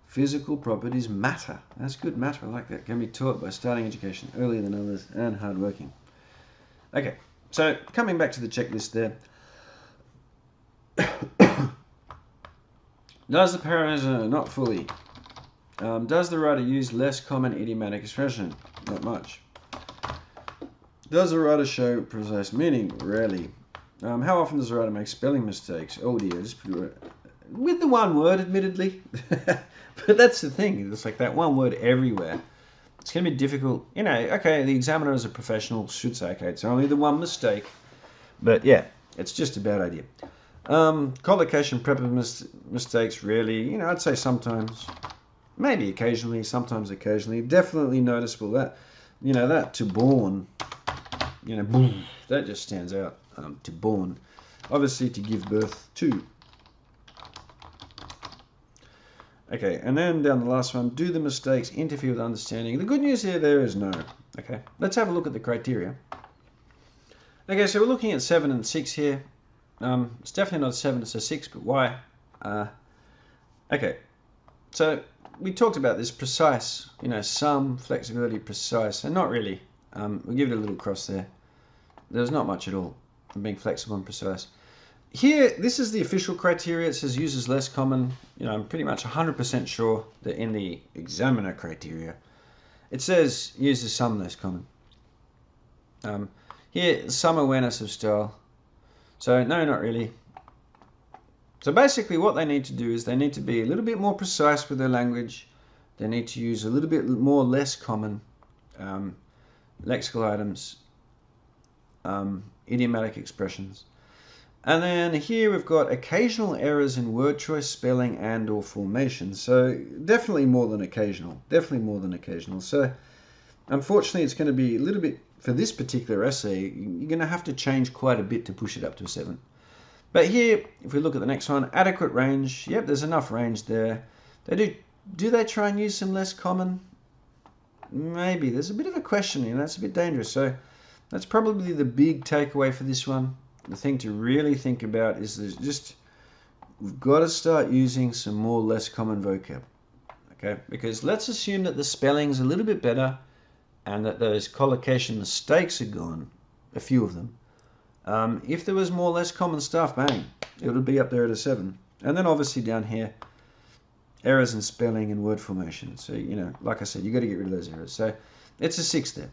Physical properties matter. That's good, matter. I like that. Can be taught by starting education earlier than others and hardworking. Okay, so coming back to the checklist there. Does the parameter not fully? Does the writer use less common idiomatic expression? Not much. Does the writer show precise meaning? Rarely. How often does the writer make spelling mistakes? Oh dear, with the one word, admittedly. But that's the thing. It's like that one word everywhere. It's going to be difficult. You know, okay, the examiner as a professional should say, okay, it's only the one mistake. But yeah, it's just a bad idea. Collocation prep mistakes, rarely. You know, I'd say sometimes. Maybe occasionally, sometimes occasionally. Definitely noticeable that, you know, that to born, you know, boom, that just stands out. To born. Obviously to give birth to. Okay, and then down the last one, do the mistakes interfere with understanding? The good news here, there is no. Okay, let's have a look at the criteria. Okay, so we're looking at 7 and 6 here. It's definitely not 7, it's a 6, but why? Okay, so we talked about this precise, you know, some flexibility, precise, and not really. We'll give it a little cross there. There's not much at all in being flexible and precise. Here, this is the official criteria. It says uses less common. You know, I'm pretty much 100% sure that in the examiner criteria, it says uses some less common. Here, some awareness of style. So, no, not really. So basically what they need to do is they need to be a little bit more precise with their language. They need to use a little bit more less common lexical items, idiomatic expressions. And then here we've got occasional errors in word choice, spelling, and or formation. So definitely more than occasional. Definitely more than occasional. So unfortunately it's going to be a little bit, for this particular essay, you're going to have to change quite a bit to push it up to a 7. But here, if we look at the next one, adequate range. Yep, there's enough range there. Do they try and use some less common? Maybe. There's a bit of a question, you know, that's a bit dangerous. So that's probably the big takeaway for this one. The thing to really think about is we've got to start using some more less common vocab. Okay, because let's assume that the spelling's a little bit better and that those collocation mistakes are gone, a few of them. If there was more less common stuff, bang, it would be up there at a 7. And then obviously down here, errors in spelling and word formation. So, you know, like I said, you got to get rid of those errors. So it's a 6 there.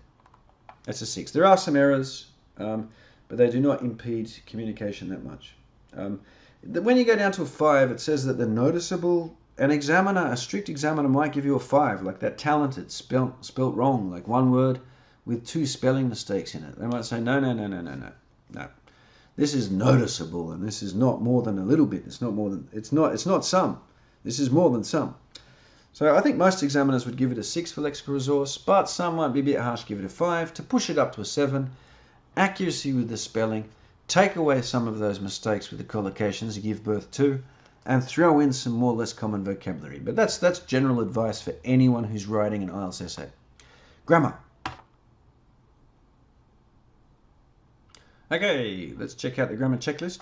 It's a 6. There are some errors, but they do not impede communication that much. When you go down to a 5, it says that they're noticeable. A strict examiner might give you a 5, like that talented, spelt wrong, like one word with 2 spelling mistakes in it. They might say, no. This is noticeable, and this is not more than a little bit. It's not some. This is more than some. So I think most examiners would give it a 6 for Lexical Resource, but some might be a bit harsh, give it a 5 to push it up to a 7. Accuracy with the spelling, take away some of those mistakes with the collocations you give birth to, and throw in some more less common vocabulary. But that's general advice for anyone who's writing an IELTS essay. Grammar. Okay, let's check out the grammar checklist.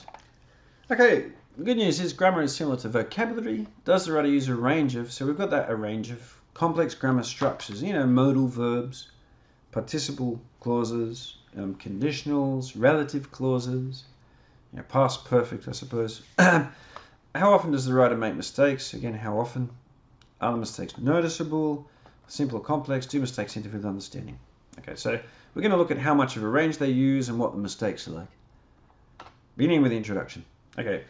Okay, the good news is grammar is similar to vocabulary. Does the writer use a range of, so we've got a range of complex grammar structures, you know, modal verbs, participle clauses, conditionals, relative clauses, you know, past perfect, I suppose. How often does the writer make mistakes? Again, how often? Are the mistakes noticeable? Simple or complex? Do mistakes interfere with understanding? Okay, so we're going to look at how much of a range they use and what the mistakes are like. Beginning with the introduction. Okay.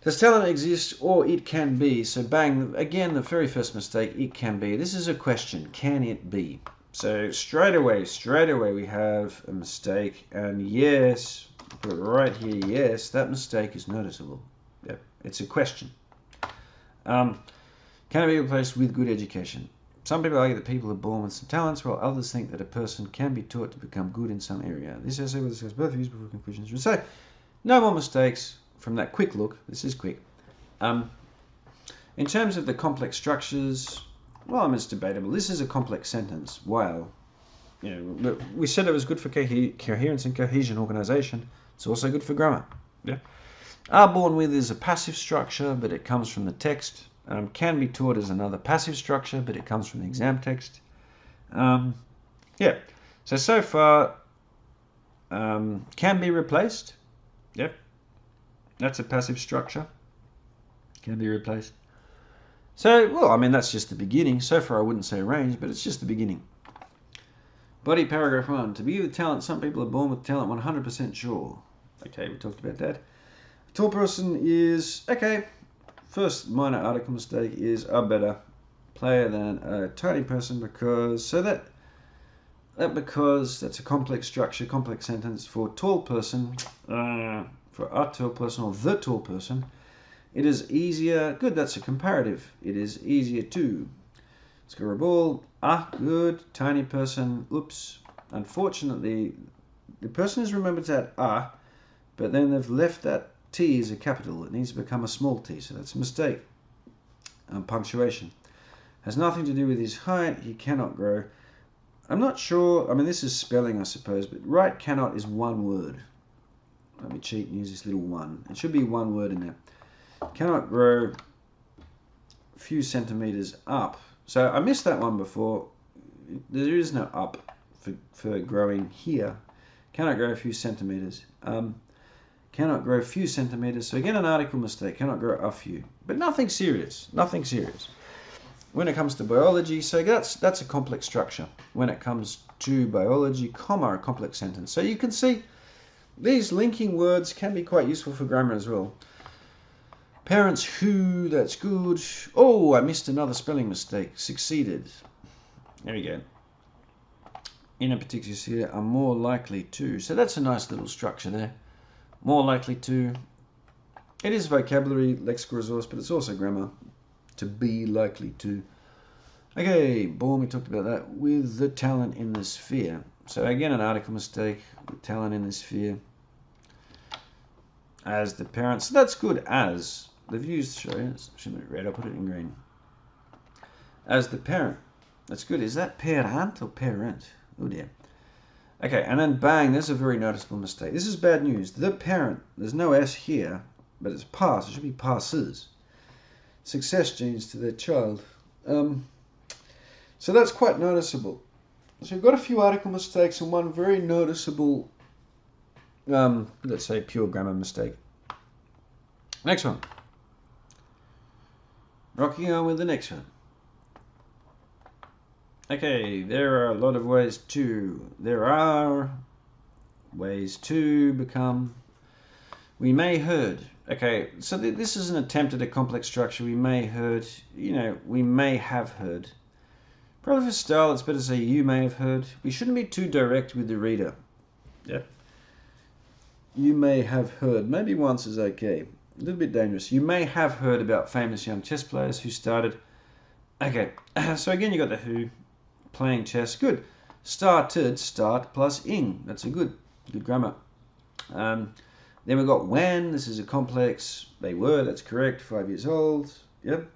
Does talent exist or it can be? So bang, again, the very first mistake, it can be. This is a question. Can it be? So straight away we have a mistake, and yes, put it right here, yes, that mistake is noticeable. Yep, it's a question. Can it be replaced with good education? Some people argue that people are born with some talents, while others think that a person can be taught to become good in some area. This essay will discuss both views before conclusions. So, no more mistakes from that quick look. This is quick. In terms of the complex structures, well, I mean, it's debatable. This is a complex sentence. While, we said it was good for coherence and cohesion organization. It's also good for grammar. Yeah. Are born with is a passive structure, but it comes from the text. Can be taught as another passive structure, but it comes from the exam text. Yeah. So far, can be replaced. Yep. That's a passive structure. Can be replaced. So, well, I mean, that's just the beginning. So far, I wouldn't say range, but it's just the beginning. Body paragraph 1. To be with talent, some people are born with talent, 100% sure. Okay, we talked about that. A tall person is, okay, first minor article mistake is a better player than a tiny person because that's a complex structure, complex sentence. For tall person, for a tall person or the tall person, it is easier. Good, that's a comparative. It is easier to score a ball. Good. Tiny person. Oops. Unfortunately, the person has remembered to add but then they've left that T as a capital. It needs to become a small t, so that's a mistake. Punctuation. Has nothing to do with his height. He cannot grow. I'm not sure. I mean, this is spelling, I suppose, but right cannot is one word. Let me cheat and use this little one. It should be one word in there. Cannot grow a few centimeters up. So I missed that one before. There is no up for growing here. Cannot grow a few centimeters. Cannot grow a few centimeters. So again, an article mistake. Cannot grow a few. But nothing serious. Nothing serious. When it comes to biology, so that's a complex structure. When it comes to biology, comma, a complex sentence. So you can see these linking words can be quite useful for grammar as well. Parents who, that's good. Oh, I missed another spelling mistake. Succeeded. There we go. In a particular sphere are more likely to. So that's a nice little structure there. More likely to. It is vocabulary, lexical resource, but it's also grammar. To be likely to. Okay, born, we talked about that. With the talent in the sphere. So again, an article mistake. With talent in the sphere. As the parents. So that's good. As. They've used, sorry, it shouldn't be red, I'll put it in green. As the parent. That's good. Is that parent or parent? Oh dear. Okay, and then bang, there's a very noticeable mistake. This is bad news. The parent, there's no S here, but it's pass. It should be passes. Success genes to their child. So that's quite noticeable. So we've got a few article mistakes and one very noticeable, let's say, pure grammar mistake. Next one. Rocking on with the next one. Okay, there are a lot of ways to. There are ways to become. We may heard. Okay, so this is an attempt at a complex structure. We may heard. We may have heard. Probably for style, it's better to say you may have heard. We shouldn't be too direct with the reader. Yep. You may have heard. Maybe once is okay. A little bit dangerous. You may have heard about famous young chess players who started. Okay, so again, you got the who. Playing chess, good. Started, start plus ing. That's a good grammar. Then we've got when. This is a complex. They were, that's correct. 5 years old. Yep.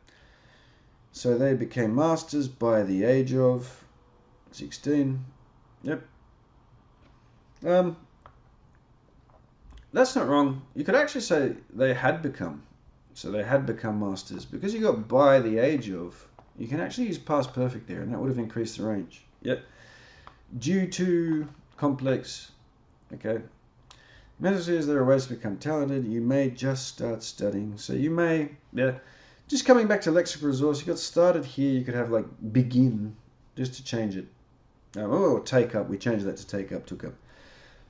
So they became masters by the age of 16. Yep. That's not wrong. You could actually say they had become. So they had become masters. Because you got by the age of, you can actually use past perfect there, and that would have increased the range. Yep. Due to complex. Okay. Mental says there are ways to become talented. You may just start studying. So you may, yeah. Just coming back to lexical resource, you got started here. You could have like begin, just to change it. Oh, take up. We changed that to take up, took up.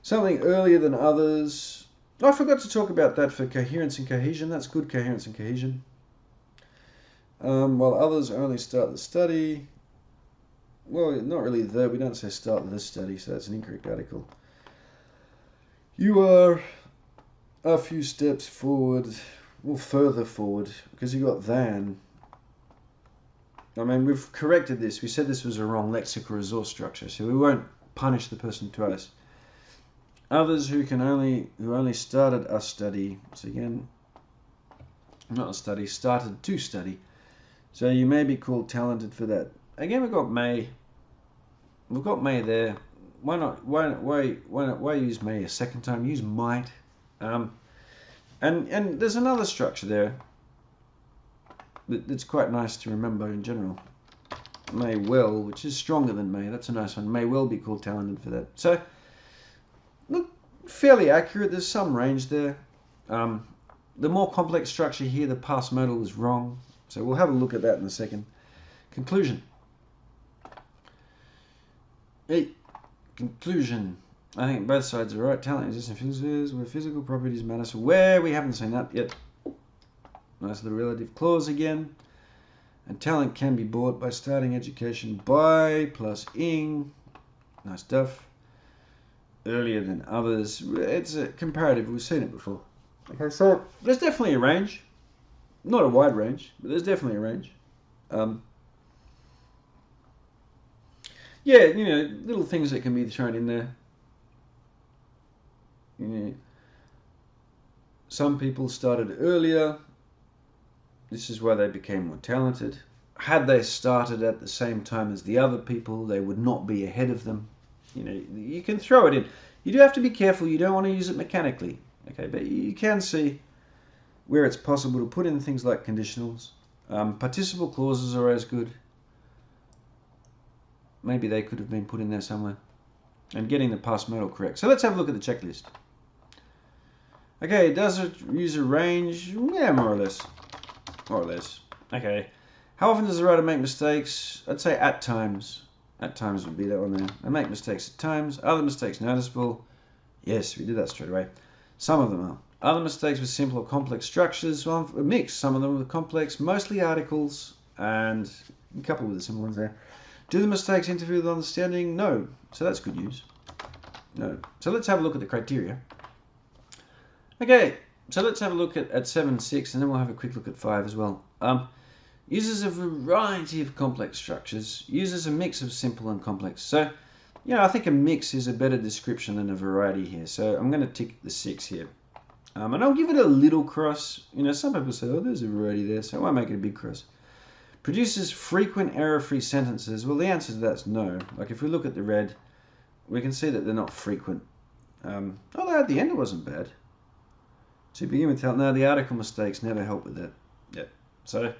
Something earlier than others. I forgot to talk about that for coherence and cohesion. That's good, coherence and cohesion. While others only start the study. well, not really the, we don't say start this study, so that's an incorrect article. You are a few steps forward, or further forward, because you got than. I mean, we've corrected this. We said this was a wrong lexical resource structure, so we won't punish the person twice. Others who only started a study, so again, not a study, started to study. So you may be called talented for that. Again, we've got may. We've got may there. Why not? Why use may a second time? Use might. And there's another structure there that's quite nice to remember in general. May well, which is stronger than may. That's a nice one. May well be called talented for that. So, look, fairly accurate. There's some range there. The more complex structure here, the past modal is wrong. So we'll have a look at that in a second. Conclusion. Conclusion. I think both sides are right. Talent exists in physics where physical properties matter. So where we haven't seen that yet. Nice little relative clause again. And talent can be bought by starting education by plus ing. Nice stuff. Earlier than others. It's a comparative. We've seen it before. Okay, so there's definitely a range. Not a wide range, but there's definitely a range. Yeah, you know, little things that can be thrown in there. You know, some people started earlier. This is why they became more talented. Had they started at the same time as the other people, they would not be ahead of them. You know, you can throw it in. You do have to be careful. You don't want to use it mechanically. Okay, but you can see where it's possible to put in things like conditionals. Participle clauses are always good. Maybe they could have been put in there somewhere. And getting the past modal correct. So let's have a look at the checklist. Okay, does it use a range? Yeah, more or less. More or less. Okay. How often does the writer make mistakes? I'd say at times. At times would be that one there. I make mistakes at times. Are the mistakes noticeable? Yes, we did that straight away. Some of them are. Other mistakes with simple or complex structures? Well, a mix. Some of them with complex, mostly articles, and a couple with the simple ones there. Do the mistakes interfere with understanding? No. So that's good news. No. So let's have a look at the criteria. Okay, so let's have a look at 7.6, and then we'll have a quick look at 5 as well. Uses a variety of complex structures. Uses a mix of simple and complex. So, yeah, I think a mix is a better description than a variety here. So I'm going to tick the 6 here. And I'll give it a little cross. You know, some people say, oh, there's a variety there, so I won't make it a big cross. Produces frequent error-free sentences. Well, the answer to that's no. Like if we look at the red, we can see that they're not frequent. Although at the end it wasn't bad. To begin with, now the article mistakes never help with that. Yeah. So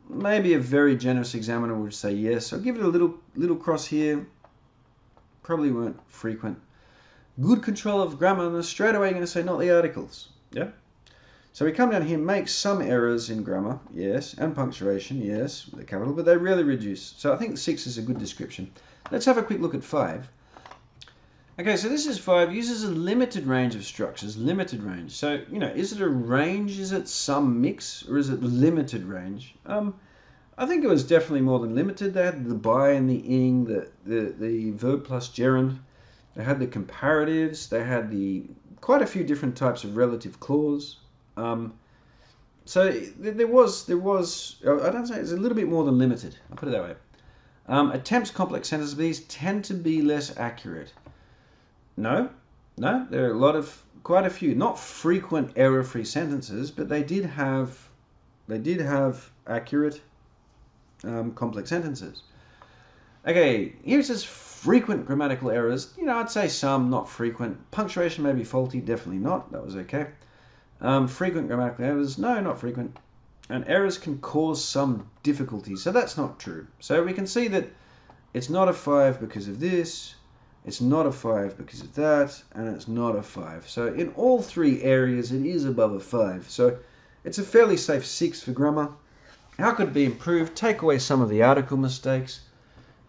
maybe a very generous examiner would say yes. I'll give it a little cross here. Probably weren't frequent. Good control of grammar, and straight away you're going to say not the articles. Yeah. So we come down here, make some errors in grammar, yes, and punctuation, yes, with a capital, but they really reduce. So I think 6 is a good description. Let's have a quick look at 5. Okay, so this is 5, uses a limited range of structures, limited range. So, you know, is it a range, is it some mix, or is it limited range? I think it was definitely more than limited. They had the by and the ing, the verb plus gerund. They had the comparatives, they had quite a few different types of relative clause. So there was, I don't say it's a little bit more than limited. I'll put it that way. Attempts complex sentences, these tend to be less accurate. No, there are quite a few, not frequent error-free sentences, but they did have accurate complex sentences. Okay, here it says frequent grammatical errors. You know, I'd say some, not frequent. Punctuation may be faulty, definitely not. That was okay. Frequent grammatical errors, no, not frequent. And errors can cause some difficulty, so that's not true. So we can see that it's not a 5 because of this, it's not a 5 because of that, and it's not a 5. So in all 3 areas, it is above a 5. So it's a fairly safe 6 for grammar. How could it be improved? Take away some of the article mistakes.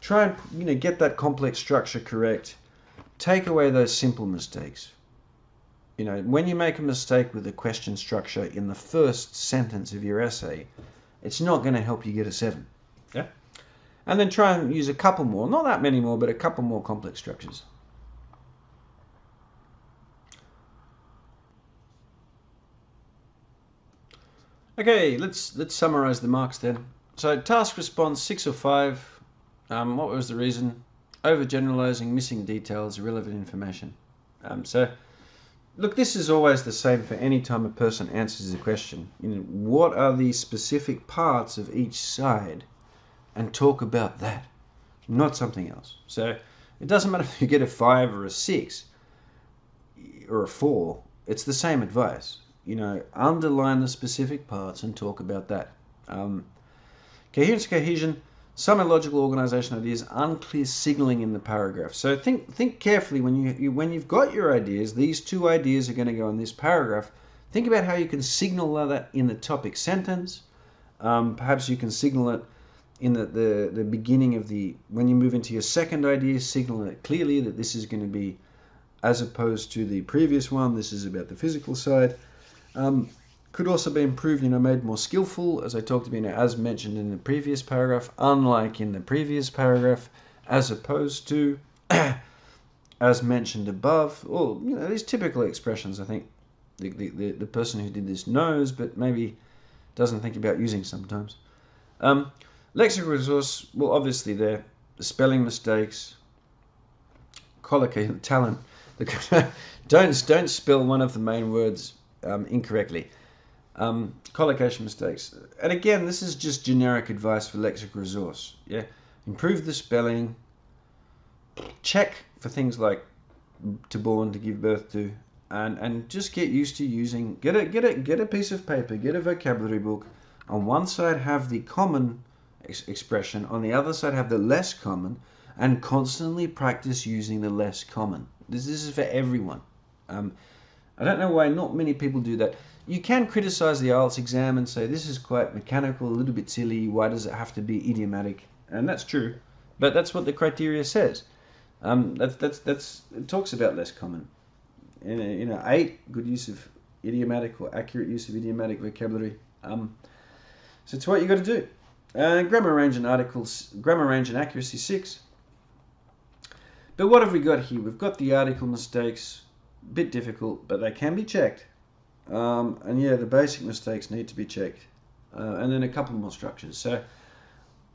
Try and get that complex structure correct. Take away those simple mistakes. You know, when you make a mistake with the question structure in the first sentence of your essay, it's not going to help you get a 7. Yeah. And then try and use a couple more, not that many more, but a couple more complex structures. Okay, let's summarize the marks then. So task response 6 or 5. What was the reason? Overgeneralizing, missing details, irrelevant information. So look, this is always the same for any time a person answers a question. What are the specific parts of each side, and talk about that, not something else. So it doesn't matter if you get a 5 or a 6 or a 4. It's the same advice. Underline the specific parts and talk about that. Cohesion, some illogical organization ideas, unclear signaling in the paragraph. So think carefully when you've got your ideas. These 2 ideas are going to go in this paragraph. Think about how you can signal that in the topic sentence. Perhaps you can signal it in the beginning of when you move into your second idea, signal it clearly that this is going to be, as opposed to the previous one, this is about the physical side. Could also be improved, made more skillful, as I talked about, as mentioned in the previous paragraph, unlike in the previous paragraph, as opposed to as mentioned above. Or these typical expressions, I think the person who did this knows, but maybe doesn't think about using sometimes. Lexical resource, well, obviously there, the spelling mistakes, collocation, talent. Don't spell one of the main words incorrectly. Collocation mistakes. And again, this is just generic advice for lexical resource. Yeah, improve the spelling. Check for things like to born, to give birth to, and just get used to using. Get a piece of paper. Get a vocabulary book. On one side have the common expression. On the other side have the less common, and constantly practice using the less common. This is for everyone. I don't know why not many people do that. You can criticize the IELTS exam and say this is quite mechanical, a little bit silly. Why does it have to be idiomatic? And that's true, but that's what the criteria says. It talks about less common. 8, good use of idiomatic or accurate use of idiomatic vocabulary. So it's what you got to do. Grammar range and accuracy 6. But what have we got here? We've got the article mistakes. Bit difficult, but they can be checked. And yeah, the basic mistakes need to be checked. And then a couple more structures. So,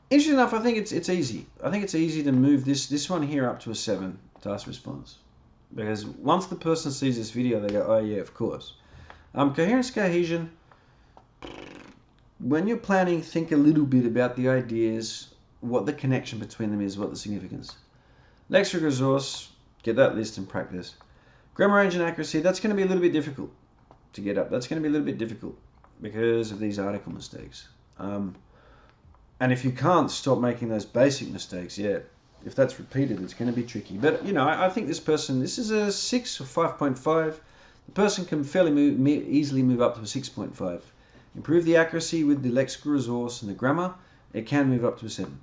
interesting enough, I think it's easy. I think it's easy to move this one here up to a 7 task response. Because once the person sees this video, they go, oh yeah, of course. Coherence, cohesion. When you're planning, think a little bit about the ideas, what the connection between them is, what the significance. Lexical resource, get that list and practice. Grammar range and accuracy, that's going to be a little bit difficult to get up. That's going to be a little bit difficult because of these article mistakes. And if you can't stop making those basic mistakes, yeah, if that's repeated, it's going to be tricky. But, I think this is a 6 or 5.5. The person can fairly easily move up to a 6.5. Improve the accuracy with the lexical resource and the grammar, it can move up to a 7.